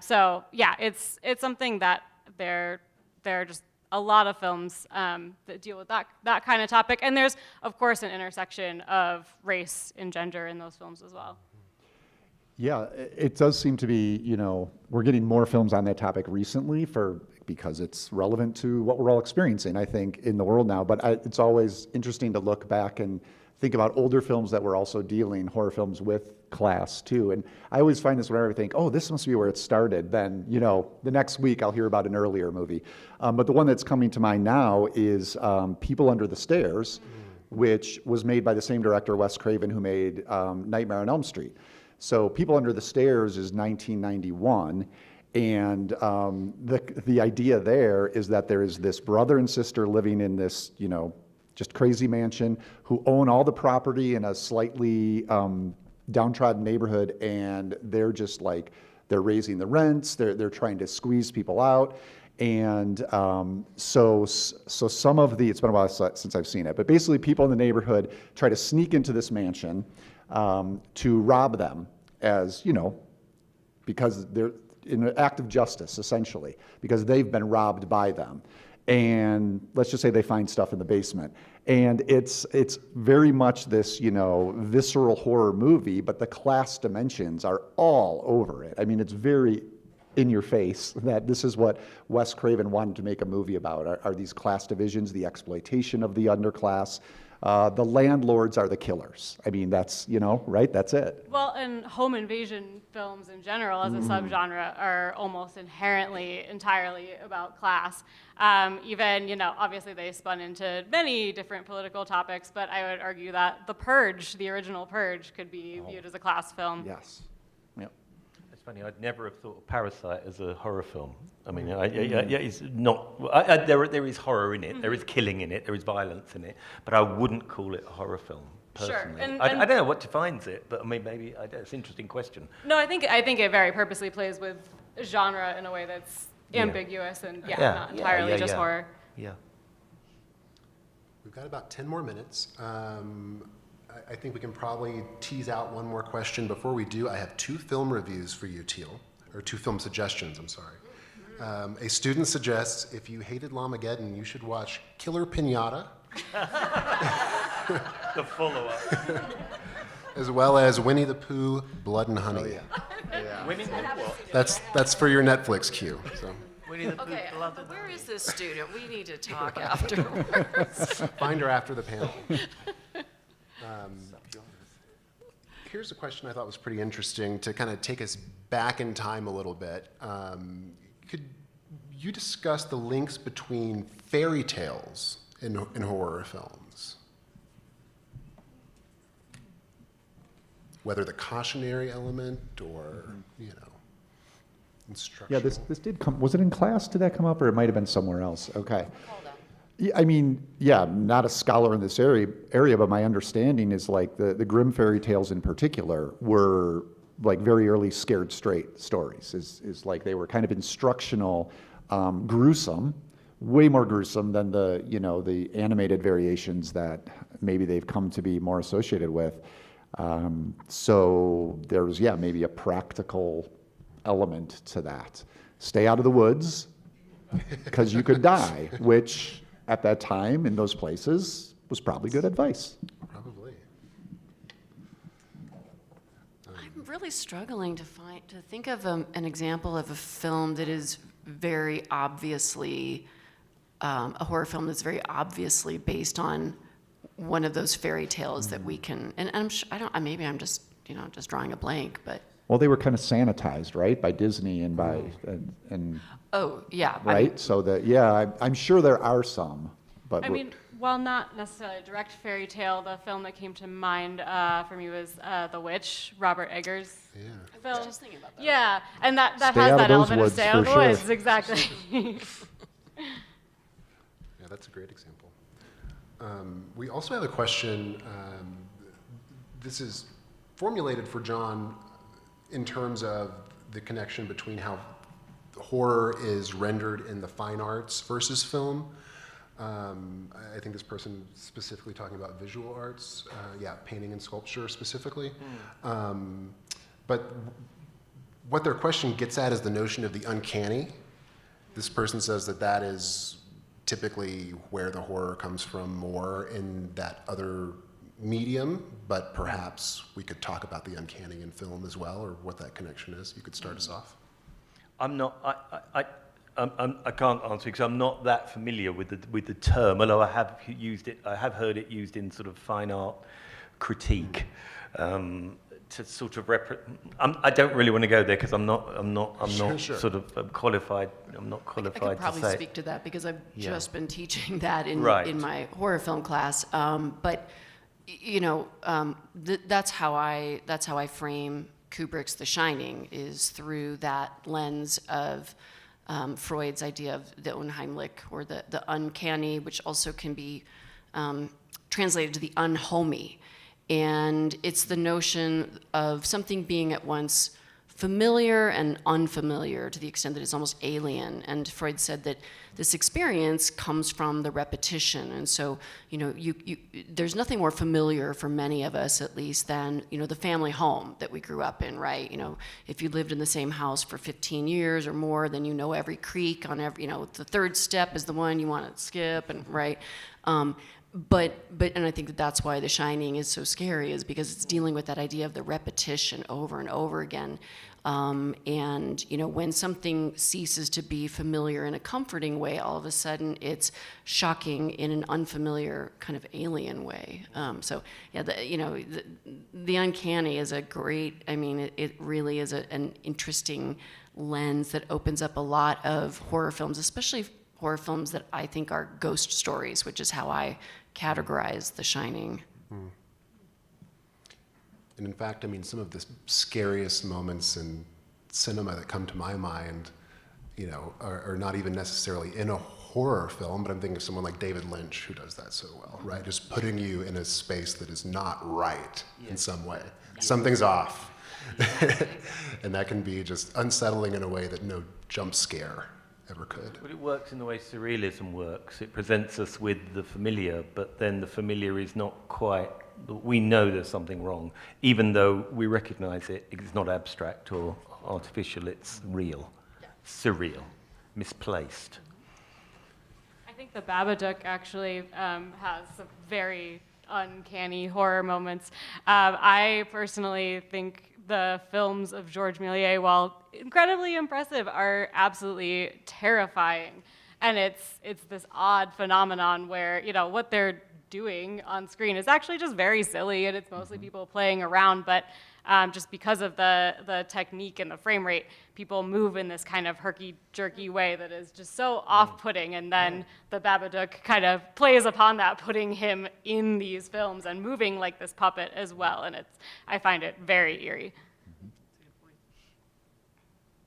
So yeah, it's something that there are just a lot of films that deal with that kind of topic. And there's, of course, an intersection of race and gender in those films as well. Yeah, it does seem to be, you know, we're getting more films on that topic recently because it's relevant to what we're all experiencing, I think, in the world now. But it's always interesting to look back and think about older films that were also dealing, horror films, with class too. And I always find this whenever I think, oh, this must be where it started. Then, you know, the next week I'll hear about an earlier movie. But the one that's coming to mind now is People Under the Stairs, which was made by the same director, Wes Craven, who made Nightmare on Elm Street. So People Under the Stairs is 1991. And the idea there is that there is this brother and sister living in this, you know, just crazy mansion who own all the property in a slightly downtrodden neighborhood, and they're just like, they're raising the rents, they're trying to squeeze people out. And so some of it's been a while since I've seen it, but basically people in the neighborhood try to sneak into this mansion to rob them, as, you know, because they're in an act of justice, essentially, because they've been robbed by them. And let's just say they find stuff in the basement. And it's very much this, you know, visceral horror movie, but the class dimensions are all over it. I mean, it's very in your face that this is what Wes Craven wanted to make a movie about, are these class divisions, the exploitation of the underclass. The landlords are the killers. I mean, that's, you know, right? That's it. Well, and home invasion films in general as a subgenre are almost inherently entirely about class. Even, you know, obviously they spun into many different political topics, but I would argue that The Purge, the original Purge, could be viewed as a class film. Yes. Yep. It's funny, I'd never have thought of Parasite as a horror film. I mean, it's not, there is horror in it, there is killing in it, there is violence in it, but I wouldn't call it a horror film, personally. Sure. I don't know what defines it, but I mean, maybe, it's an interesting question. No, I think it very purposely plays with genre in a way that's ambiguous and not entirely just horror. Yeah. We've got about 10 more minutes. I think we can probably tease out one more question. Before we do, I have 2 film reviews for you, Teal, or 2 film suggestions, I'm sorry. A student suggests, if you hated Lamageddon, you should watch Killer Pinata. The follow-up. As well as Winnie the Pooh, Blood and Honey. Oh, yeah. Winnie the what? That's for your Netflix queue. So Winnie the Pooh, Okay, Blood but and where Honey. is this student? We need to talk afterwards. find her after the panel. Here's a question I thought was pretty interesting to kind of take us back in time a little bit. Could you discuss the links between fairy tales in horror films? Whether the cautionary element or, instructional. Yeah, this did come, was it in class? Did that come up, or it might have been somewhere else? Okay. Yeah, I mean, yeah, not a scholar in this area, but my understanding is like the Grimm fairy tales in particular were like very early scared straight stories. Is like they were kind of instructional, gruesome, way more gruesome than the animated variations that maybe they've come to be more associated with. So there was, maybe a practical element to that. Stay out of the woods, because you could die, which at that time in those places was probably good advice. Probably. I'm really struggling to think of an example of a film that is very obviously a horror film that's very obviously based on one of those fairy tales that we can. And I'm sure, maybe I'm just just drawing a blank, but. Well, they were kind of sanitized, right, by Disney and by and Oh yeah. right. So that I'm sure there are some, but I mean, while not necessarily a direct fairy tale, the film that came to mind for me was The Witch, Robert Eggers' film. I was just thinking about that. Yeah, and that Stay has out of that those element of woods stay out of for the sure. woods, exactly. Yeah, that's a great example. We also have a question. This is formulated for John in terms of the connection between how horror is rendered in the fine arts versus film. I think this person specifically talking about visual arts, painting and sculpture specifically. But what their question gets at is the notion of the uncanny. This person says that is typically where the horror comes from more in that other medium, but perhaps we could talk about the uncanny in film as well, or what that connection is. You could start us off. I'm not. I can't answer because I'm not that familiar with the term. Although I have used it, I have heard it used in sort of fine art critique to sort of I don't really want to go there because I'm not Sure. sort of qualified. I'm not I qualified could probably to say. speak to that because I've Yeah. just been teaching that in Right. my horror film class. But that's how I frame Kubrick's The Shining, is through that lens of Freud's idea of the Unheimlich, or the uncanny, which also can be translated to the unhomey. And it's the notion of something being at once familiar and unfamiliar to the extent that it's almost alien. And Freud said that this experience comes from the repetition. And so, there's nothing more familiar for many of us, at least, than, the family home that we grew up in, right? If you lived in the same house for 15 years or more, then you know every creak on every, the third step is the one you want to skip, and right? But and I think that that's why The Shining is so scary, is because it's dealing with that idea of the repetition over and over again. And when something ceases to be familiar in a comforting way, all of a sudden it's shocking in an unfamiliar kind of alien way. The uncanny is a great. It really is an interesting lens that opens up a lot of horror films, especially horror films that I think are ghost stories, which is how I categorize The Shining. And in fact, some of the scariest moments in cinema that come to my mind, are not even necessarily in a horror film, but I'm thinking of someone like David Lynch, who does that so well, right? Just putting you in a space that is not right in some way. Something's off. And that can be just unsettling in a way that no jump scare ever could. Well, it works in the way surrealism works. It presents us with the familiar, but then the familiar is not quite, we know there's something wrong, even though we recognize it. It's not abstract or artificial, it's real, surreal, misplaced. I think the Babadook actually has some very uncanny horror moments. I personally think the films of Georges Méliès, while incredibly impressive, are absolutely terrifying. And it's this odd phenomenon where, you know, what they're doing on screen is actually just very silly, and it's mostly people playing around, but just because of the technique and the frame rate, people move in this kind of herky-jerky way that is just so off-putting, and then the Babadook kind of plays upon that, putting him in these films and moving like this puppet as well, and I find it very eerie.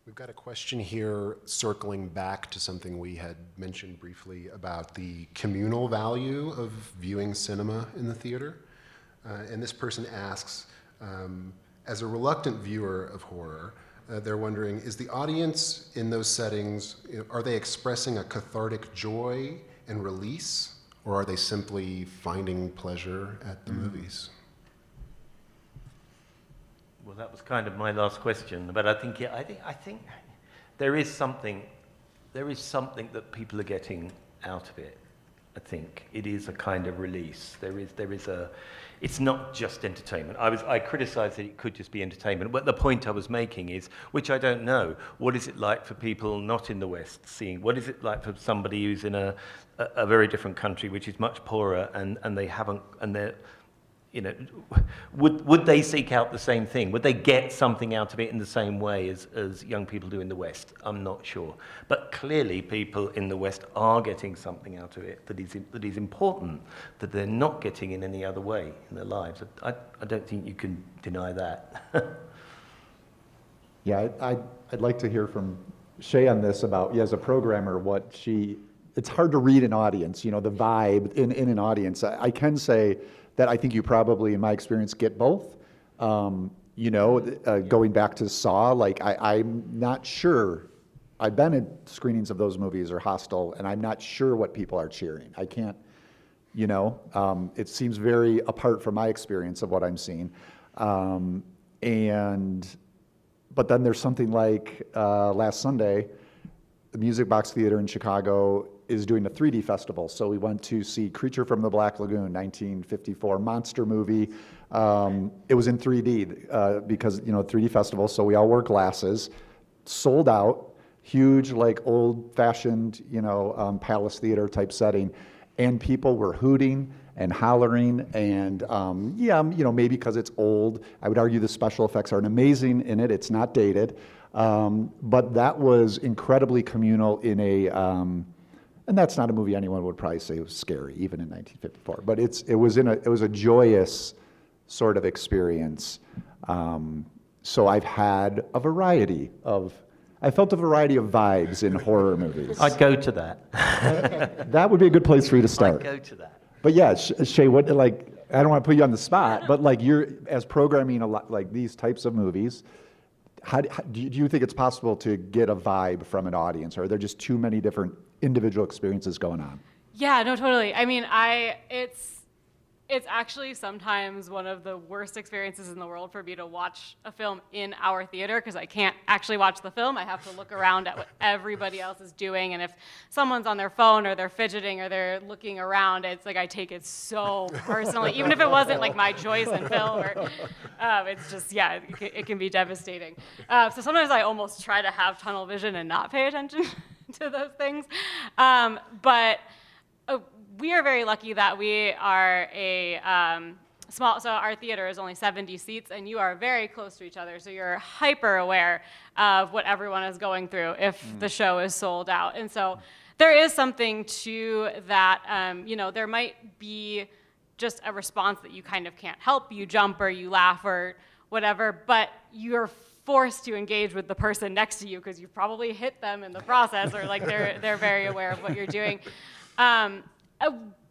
We've got a question here circling back to something we had mentioned briefly about the communal value of viewing cinema in the theater. And this person asks, as a reluctant viewer of horror, they're wondering, is the audience in those settings, are they expressing a cathartic joy and release, or are they simply finding pleasure at the movies? Well, that was kind of my last question, but I think there is something that people are getting out of it. I think it is a kind of release. It's not just entertainment. I criticised that it could just be entertainment, but the point I was making is, which I don't know, what is it like for people not in the West seeing? What is it like for somebody who's in a very different country, which is much poorer, and they haven't, and they're, you know, would they seek out the same thing? Would they get something out of it in the same way as young people do in the West? I'm not sure. But clearly people in the West are getting something out of it that is important, that they're not getting in any other way in their lives. I don't think you can deny that. Yeah, I'd like to hear from Shay on this about, as a programmer, it's hard to read an audience, you know, the vibe in an audience. I can say that I think you probably, in my experience, get both. You know, going back to Saw, like I'm not sure. I've been at screenings of those movies or Hostel, and I'm not sure what people are cheering. I can't, you know, it seems very apart from my experience of what I'm seeing. But then there's something like last Sunday, the Music Box Theater in Chicago is doing a 3D festival. So we went to see Creature from the Black Lagoon, 1954 monster movie. It was in 3D because, you know, 3D festival, so we all wore glasses, sold out, huge, like old-fashioned, you know, Palace Theater type setting, and people were hooting and hollering, and yeah, you know, maybe because it's old. I would argue the special effects are amazing in it. It's not dated, but that was incredibly communal in a. And that's not a movie anyone would probably say was scary, even in 1954. But it was a joyous sort of experience. So I felt a variety of vibes in horror movies. I'd go to that. That would be a good place for you to start. I'd go to that. But yeah, Shay, what, like, I don't want to put you on the spot, but like you're, as programming a lot, like these types of movies, do you think it's possible to get a vibe from an audience, or are there just too many different individual experiences going on? Yeah, no, totally. I mean, it's actually sometimes one of the worst experiences in the world for me to watch a film in our theater, because I can't actually watch the film. I have to look around at what everybody else is doing, and if someone's on their phone or they're fidgeting or they're looking around, it's like I take it so personally, even if it wasn't like my choice in film. Or, it's just, yeah, it can be devastating. So sometimes I almost try to have tunnel vision and not pay attention to those things. But we are very lucky that we are a small, so our theater is only 70 seats, and you are very close to each other, so you're hyper aware of what everyone is going through if the show is sold out. And so there is something to that, you know, there might be just a response that you kind of can't help. You jump or you laugh or whatever, but you're forced to engage with the person next to you because you've probably hit them in the process, or like they're very aware of what you're doing.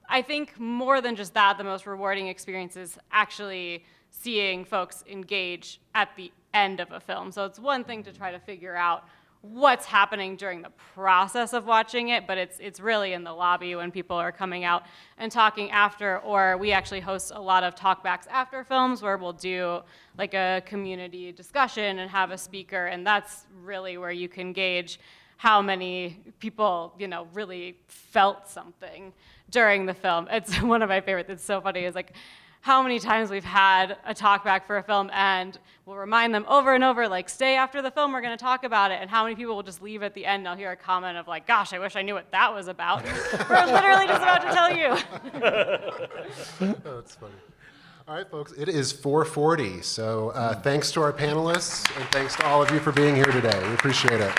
I think more than just that, the most rewarding experience is actually seeing folks engage at the end of a film. So it's one thing to try to figure out what's happening during the process of watching it, but it's really in the lobby when people are coming out and talking after, or we actually host a lot of talkbacks after films where we'll do like a community discussion and have a speaker, and that's really where you can gauge how many people, you know, really felt something during the film. It's one of my favorites. It's so funny. It's like how many times we've had a talk back for a film and we'll remind them over and over, like, stay after the film, we're going to talk about it. And how many people will just leave at the end and I'll hear a comment of like, gosh, I wish I knew what that was about. We're literally just about to tell you. Oh, that's funny. All right, folks, it is 4:40. So thanks to our panelists and thanks to all of you for being here today. We appreciate it.